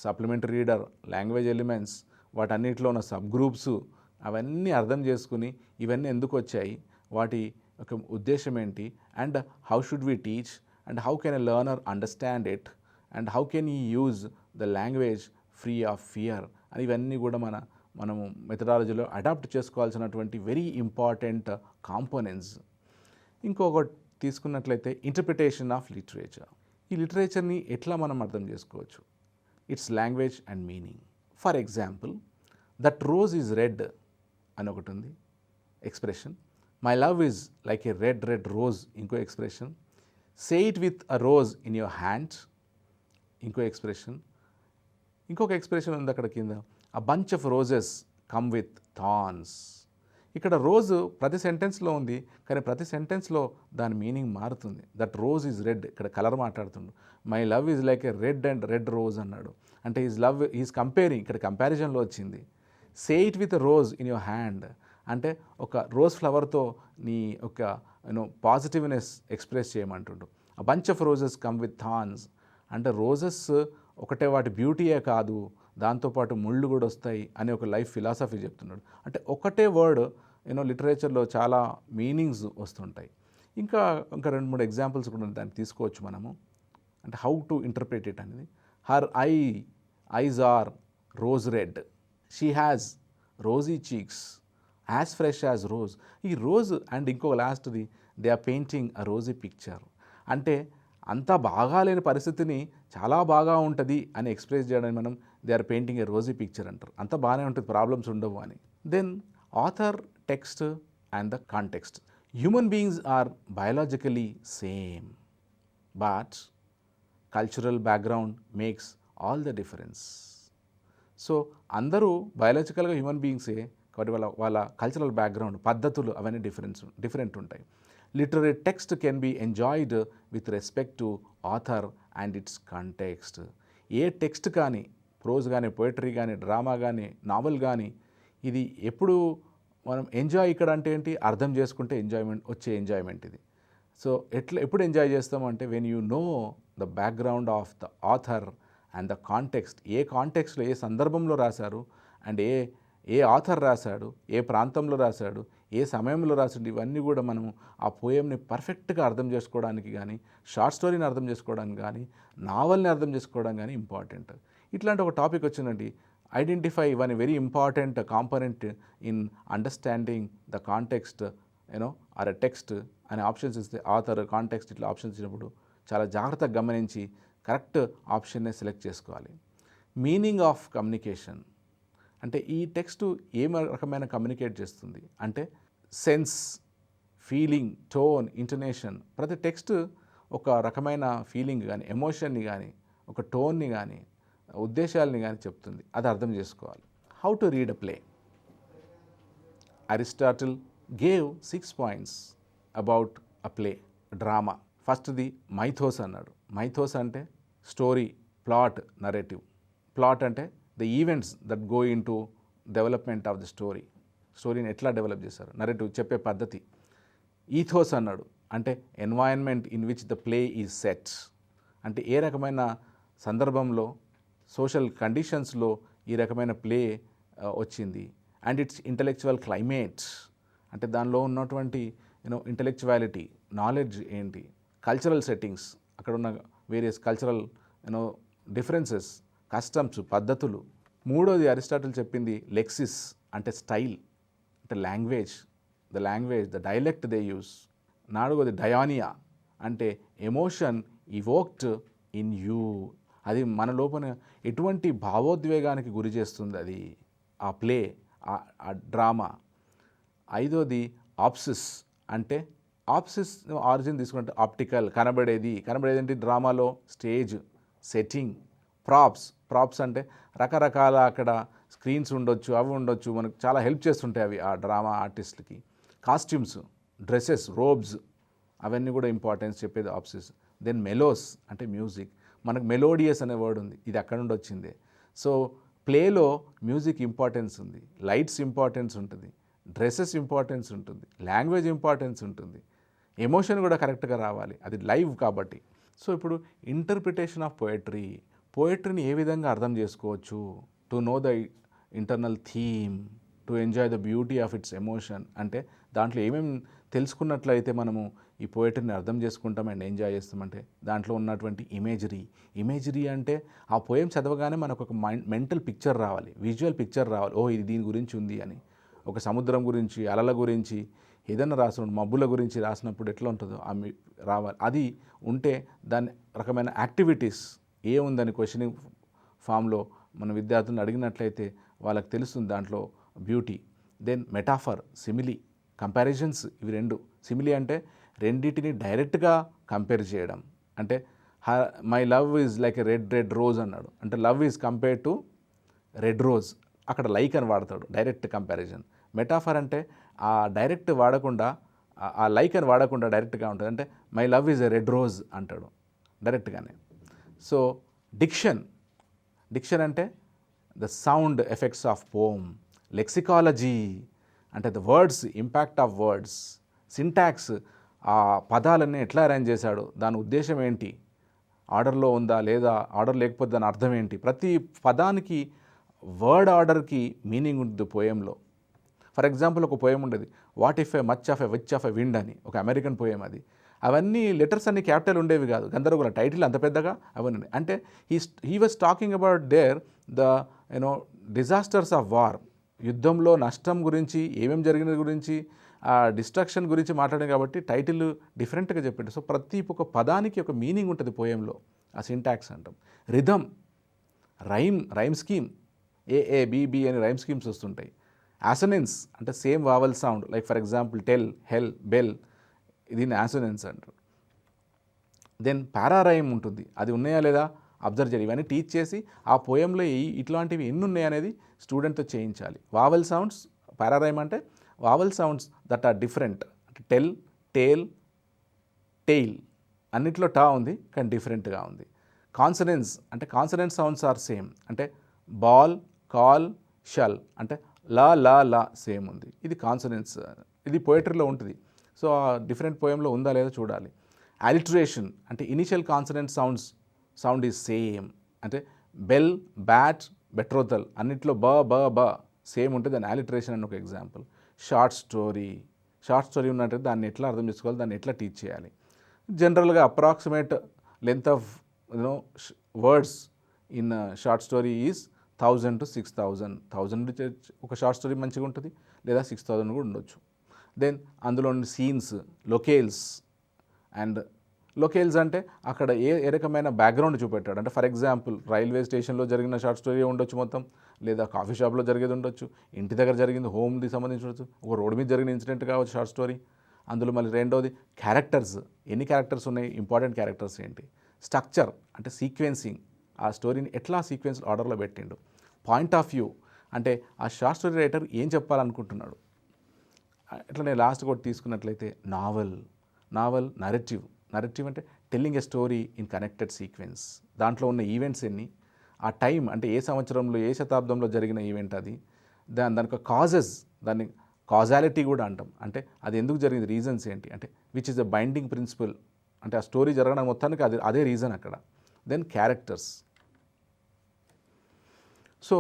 supplementary reader, language elements, వాటన్నిటిలో ఉన్న సబ్ గ్రూప్స్, అవన్నీ అర్థం చేసుకుని ఇవన్నీ ఎందుకు వచ్చాయి, వాటి ఒక ఉద్దేశం ఏంటి, and how should we teach, and how can a learner understand it, and how can we use the language free of fear అని ఇవన్నీ కూడా మనము మెథడాలజీలో అడాప్ట్ చేసుకోవాల్సినటువంటి వెరీ ఇంపార్టెంట్ కాంపోనెంట్స్. ఇంకొకటి తీసుకున్నట్లయితే ఇంటర్ప్రిటేషన్ ఆఫ్ లిటరేచర్. ఈ లిటరేచర్ని ఎట్లా మనం అర్థం చేసుకోవచ్చు, its language and meaning. For example, that rose is red అని ఒకటి ఉంది expression. My love is like a red rose ఇంకో expression. Say it with a rose in your hand ఇంకో ఎక్స్ప్రెషన్. ఇంకొక ఎక్స్ప్రెషన్ ఉంది అక్కడ కింద, a bunch of roses come with thorns. ఇక్కడ రోజు ప్రతి సెంటెన్స్లో ఉంది, కానీ ప్రతి సెంటెన్స్లో దాని మీనింగ్ మారుతుంది. దట్ రోజ్ ఈజ్ రెడ్, ఇక్కడ కలర్ మాట్లాడుతుండు. My love is like a red rose అన్నాడు, అంటే ఈజ్ కంపేరింగ్, ఇక్కడ కంపారిజన్లో వచ్చింది. Say it with rose in your hand అంటే ఒక రోజ్ ఫ్లవర్తో నీ ఒక పాజిటివ్నెస్ ఎక్స్ప్రెస్ చేయమంటుండు. A bunch of roses come with thorns అంటే రోజెస్ ఒకటే వాటి బ్యూటీయే కాదు, దాంతోపాటు ముళ్ళు కూడా వస్తాయి అని ఒక లైఫ్ ఫిలాసఫీ చెప్తున్నాడు. అంటే ఒకటే వర్డ్ లిటరేచర్లో చాలా మీనింగ్స్ వస్తుంటాయి. ఇంకా 2-3 ఎగ్జాంపుల్స్ కూడా దాన్ని తీసుకోవచ్చు మనము. అంటే హౌ టు ఇంటర్ప్రిట్ ఇట్ అనేది. Her eyes are rose red, she has rosy cheeks, as fresh as rose. ఈ రోజ్ అండ్ ఇంకో లాస్ట్ది, they are painting a rosy picture. అంటే అంత బాగా లేని పరిస్థితిని చాలా బాగా ఉంటుంది అని ఎక్స్ప్రెస్ చేయడానికి మనం they are painting a rosy picture అంటారు. అంత బాగానే ఉంటుంది, ప్రాబ్లమ్స్ ఉండవు అని. Then author, text and the context. Human beings are biologically same, but cultural background makes all the difference. So అందరూ బయాలజికల్గా హ్యూమన్ బీయింగ్సే, కాబట్టి వాళ్ళ కల్చరల్ బ్యాక్గ్రౌండ్, పద్ధతులు అవన్నీ డిఫరెంట్ ఉంటాయి. Literary text can be enjoyed with respect to author and its context. A text కానీ, prose కానీ, poetry కానీ, డ్రామా కానీ, నావెల్ కానీ, ఇది ఎప్పుడు మనం ఎంజాయ్ ఇక్కడ అంటే ఏంటి, అర్థం చేసుకుంటే ఎంజాయ్మెంట్ ఇది. సో ఎప్పుడు ఎంజాయ్ చేస్తాము అంటే when you know the background of the author and the context. ఏ కాంటెక్స్ట్లో, ఏ సందర్భంలో రాశారు, అండ్ ఏ ఆథర్ రాశాడు, ఏ ప్రాంతంలో రాశాడు, ఏ సమయంలో రాశాడు, ఇవన్నీ కూడా మనము ఆ పోయంని పర్ఫెక్ట్గా అర్థం చేసుకోవడానికి కానీ, షార్ట్ స్టోరీని అర్థం చేసుకోవడానికి కానీ, నావల్ని అర్థం చేసుకోవడానికి కానీ ఇంపార్టెంట్. ఇట్లాంటి ఒక టాపిక్ వచ్చిందండి, identify one very important component in understanding the context or a text అనే ఆప్షన్స్ ఇస్తే, ఆథర్, కాంటెక్స్ట్ ఇట్లా ఆప్షన్స్ ఇచ్చినప్పుడు చాలా జాగ్రత్తగా గమనించి కరెక్ట్ ఆప్షన్నే సెలెక్ట్ చేసుకోవాలి. మీనింగ్ ఆఫ్ కమ్యూనికేషన్ అంటే ఈ టెక్స్ట్ ఏ రకమైన కమ్యూనికేట్ చేస్తుంది అంటే సెన్స్, ఫీలింగ్, టోన్, ఇంటోనేషన్. ప్రతి టెక్స్ట్ ఒక రకమైన ఫీలింగ్ కానీ, ఎమోషన్ని కానీ, ఒక టోన్ని కానీ, ఉద్దేశాలని కానీ చెప్తుంది. అది అర్థం చేసుకోవాలి. How to read a play. Aristotle gave 6 points about a play, drama. ఫస్ట్ది మైథోస్ అన్నాడు. మైథోస్ అంటే స్టోరీ, ప్లాట్, నరేటివ్. ప్లాట్ అంటే the events that go in to development of the story. స్టోరీని ఎట్లా డెవలప్ చేశారు, నరేటివ్ చెప్పే పద్ధతి. ఈథోస్ అన్నాడు అంటే environment in which the play is set. అంటే ఏ రకమైన సందర్భంలో, సోషల్ కండిషన్స్లో ఈ రకమైన ప్లే వచ్చింది. అండ్ ఇట్స్ ఇంటలెక్చువల్ క్లైమేట్ అంటే దానిలో ఉన్నటువంటి ఇంటలెక్చువాలిటీ, నాలెడ్జ్ ఏంటి. కల్చరల్ సెట్టింగ్స్, అక్కడ ఉన్న వేరియస్ కల్చరల్ డిఫరెన్సెస్, కస్టమ్స్, పద్ధతులు. మూడోది అరిస్టాటిల్ చెప్పింది లెక్సిస్ అంటే స్టైల్, అంటే language, the dialect they use. నాలుగోది డయానియా అంటే ఎమోషన్ ఇవోక్డ్ ఇన్ యూ, అది మన లోపల ఎటువంటి భావోద్వేగానికి గురి చేస్తుంది అది ఆ ప్లే, ఆ డ్రామా. ఐదోది ఆప్సిస్ అంటే ఆప్సిస్ ఆరిజిన్ తీసుకుంటే ఆప్టికల్, కనబడేది ఏంటి డ్రామాలో స్టేజ్ సెట్టింగ్. ప్రాప్స్ అంటే రకరకాల అక్కడ స్క్రీన్స్ ఉండొచ్చు, అవి ఉండొచ్చు, మనకు చాలా హెల్ప్ చేస్తుంటాయి అవి ఆ డ్రామా ఆర్టిస్ట్కి. కాస్ట్యూమ్స్, డ్రెస్సెస్, రోబ్స్, అవన్నీ కూడా ఇంపార్టెన్స్ చెప్పేది ఆప్సిస్. దెన్ మెలోస్ అంటే మ్యూజిక్, మనకు మెలోడియస్ అనే వర్డ్ ఉంది, ఇది అక్కడ నుండి వచ్చిందే. సో ప్లేలో మ్యూజిక్ ఇంపార్టెన్స్ ఉంది, లైట్స్ ఇంపార్టెన్స్ ఉంటుంది, డ్రెస్సెస్ ఇంపార్టెన్స్ ఉంటుంది, లాంగ్వేజ్ ఇంపార్టెన్స్ ఉంటుంది, ఎమోషన్ కూడా కరెక్ట్గా రావాలి, అది లైవ్ కాబట్టి. సో ఇప్పుడు ఇంటర్ప్రిటేషన్ ఆఫ్ పోయట్రీని ఏ విధంగా అర్థం చేసుకోవచ్చు, to know the internal theme, to enjoy the beauty of it's emotion. అంటే దాంట్లో ఏమేమి తెలుసుకున్నట్లయితే మనము ఈ పోయట్రీని అర్థం చేసుకుంటాం అండ్ ఎంజాయ్ చేస్తామంటే దాంట్లో ఉన్నటువంటి ఇమేజరీ అంటే ఆ పోయం చదవగానే మనకు ఒక మెంటల్ పిక్చర్ రావాలి, విజువల్ పిక్చర్ రావాలి, ఓ ఇది దీని గురించి ఉంది అని. ఒక సముద్రం గురించి, అలల గురించి ఏదైనా రాసినప్పుడు, మబ్బుల గురించి రాసినప్పుడు ఎట్లా ఉంటుందో రావాలి. అది ఉంటే దాని రకమైన యాక్టివిటీస్ ఏముందని క్వశ్చనింగ్ ఫామ్లో మన విద్యార్థులను అడిగినట్లయితే వాళ్ళకి తెలుస్తుంది దాంట్లో beauty. Then metaphor, simile, comparisons, ఇవి రెండు. సిమిలీ అంటే రెండింటిని డైరెక్ట్గా కంపేర్ చేయడం, అంటే my love is like a red rose అన్నాడు, అంటే love is compare to red rose, అక్కడ లైక్ అని వాడతాడు, డైరెక్ట్ కంపారిజన్. మెటాఫర్ అంటే ఆ డైరెక్ట్ వాడకుండా, ఆ లైక్ అని వాడకుండా డైరెక్ట్గా ఉంటుంది, అంటే my love is a red rose అంటాడు డైరెక్ట్గానే. సో డిక్షన్ అంటే ద సౌండ్ ఎఫెక్ట్స్ ఆఫ్ పోమ్. లెక్సికాలజీ అంటే the words, impact of words. Syntax, ఆ పదాలన్నీ ఎట్లా అరేంజ్ చేశాడు, దాని ఉద్దేశం ఏంటి, ఆర్డర్లో ఉందా లేదా, ఆర్డర్ లేకపోతే దాని అర్థం ఏంటి. ప్రతి పదానికి వర్డ్ ఆర్డర్కి మీనింగ్ ఉంటుంది పోయంలో. ఫర్ ఎగ్జాంపుల్ ఒక పోయం ఉండేది, what if A much of a which of a wind అని, ఒక అమెరికన్ పోయం అది. అవన్నీ లెటర్స్ అన్ని క్యాపిటల్ ఉండేవి కాదు, గందరగోళ, టైటిల్ అంత పెద్దగా అవన్నీ. అంటే he was talking about the disasters of war, యుద్ధంలో నష్టం గురించి, ఏమేమి జరిగిన గురించి, ఆ డిస్ట్రక్షన్ గురించి మాట్లాడాం కాబట్టి టైటిల్ డిఫరెంట్గా చెప్పిండు. సో ప్రతి ఒక్క పదానికి ఒక మీనింగ్ ఉంటుంది పోయంలో, ఆ సింటాక్స్ అంటాం. రిథమ్, రైమ్ స్కీమ్, ఏఏబిబి అని రైమ్ స్కీమ్స్ వస్తుంటాయి. యాసనెన్స్ అంటే same vowel sound, like for example tell, hell, bell, దీన్ని యాసనెన్స్ అంటారు. దెన్ పారారైమ్ ఉంటుంది, అది ఉన్నాయా లేదా అబ్జర్వ్ చేయాలి. ఇవన్నీ టీచ్ చేసి ఆ పోయంలో ఇట్లాంటివి ఎన్ని ఉన్నాయనేది స్టూడెంట్తో చేయించాలి. వావల్ సౌండ్స్, పారారైమ్ అంటే vowel sounds that are different, అంటే టెల్, టేల్, టెయిల్ అన్నిట్లో టా ఉంది కానీ డిఫరెంట్గా ఉంది. కాన్సనెన్స్ అంటే కాన్సనెంట్ సౌండ్స్ ఆర్ సేమ్, అంటే బాల్, కాల్, షల్ అంటే లా లా లా సేమ్ ఉంది, ఇది కాన్సనెన్స్. ఇది పోయట్రీలో ఉంటుంది. సో ఆ డిఫరెంట్ పోయంలో ఉందా లేదా చూడాలి. అలిటరేషన్ అంటే initial consonant sound is same, అంటే బెల్, బ్యాట్, బెట్రోతల్ అన్నిట్లో బ సేమ్ ఉంటుంది, దాని అలిటరేషన్ అని ఒక ఎగ్జాంపుల్. షార్ట్ స్టోరీ ఉన్నట్టు దాన్ని ఎట్లా అర్థం చేసుకోవాలి, దాన్ని ఎట్లా టీచ్ చేయాలి. జనరల్గా approximate length of words in short story is 1000 to 6000. 1000 ఒక షార్ట్ స్టోరీ మంచిగా ఉంటుంది, లేదా 6000 కూడా ఉండొచ్చు. దెన్ అందులో సీన్స్, లొకేల్స్ అంటే అక్కడ ఏ రకమైన బ్యాక్గ్రౌండ్ చూపెట్టాడు, అంటే ఫర్ ఎగ్జాంపుల్ రైల్వే స్టేషన్లో జరిగిన షార్ట్ స్టోరీ ఉండొచ్చు మొత్తం, లేదా కాఫీ షాప్లో జరిగేది ఉండొచ్చు, ఇంటి దగ్గర జరిగింది, హోమ్ది సంబంధించి ఉండొచ్చు, ఒక రోడ్ మీద జరిగిన ఇన్సిడెంట్ కావచ్చు షార్ట్ స్టోరీ. అందులో మళ్ళీ రెండోది క్యారెక్టర్స్, ఎన్ని క్యారెక్టర్స్ ఉన్నాయి, ఇంపార్టెంట్ క్యారెక్టర్స్ ఏంటి. స్ట్రక్చర్ అంటే సీక్వెన్సింగ్, ఆ స్టోరీని ఎట్లా సీక్వెన్స్ ఆర్డర్లో పెట్టిండు. పాయింట్ ఆఫ్ వ్యూ అంటే ఆ షార్ట్ స్టోరీ రైటర్ ఏం చెప్పాలనుకుంటున్నాడు. ఇట్లా నేను లాస్ట్ కూడా తీసుకున్నట్లయితే నావల్, నరేటివ్ అంటే telling a story in connected sequence. దాంట్లో ఉన్న ఈవెంట్స్ ఎన్ని, ఆ టైం అంటే ఏ సంవత్సరంలో, ఏ శతాబ్దంలో జరిగిన ఈవెంట్ అది, దానికి కాజెస్, దాన్ని కాజాలిటీ కూడా అంటాం, అంటే అది ఎందుకు జరిగింది, రీజన్స్ ఏంటి, అంటే which is the binding principle, అంటే ఆ స్టోరీ జరగడానికి మొత్తానికి అదే రీజన్ అక్కడ. Then characters. సో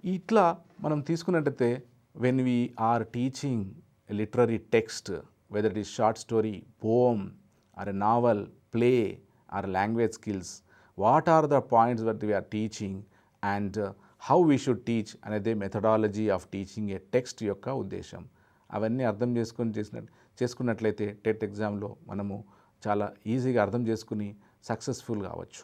ఇట్లా మనం తీసుకున్నట్టయితే when we are teaching a literary text, whether it is short story, poem, or a novel, play, or language skills, what are the points that we are teaching and how we should teach అనేది methodology of teaching a text యొక్క ఉద్దేశం. అవన్నీ అర్థం చేసుకున్నట్లయితే TET ఎగ్జామ్లో మనము చాలా ఈజీగా అర్థం చేసుకుని సక్సెస్ఫుల్ కావచ్చు.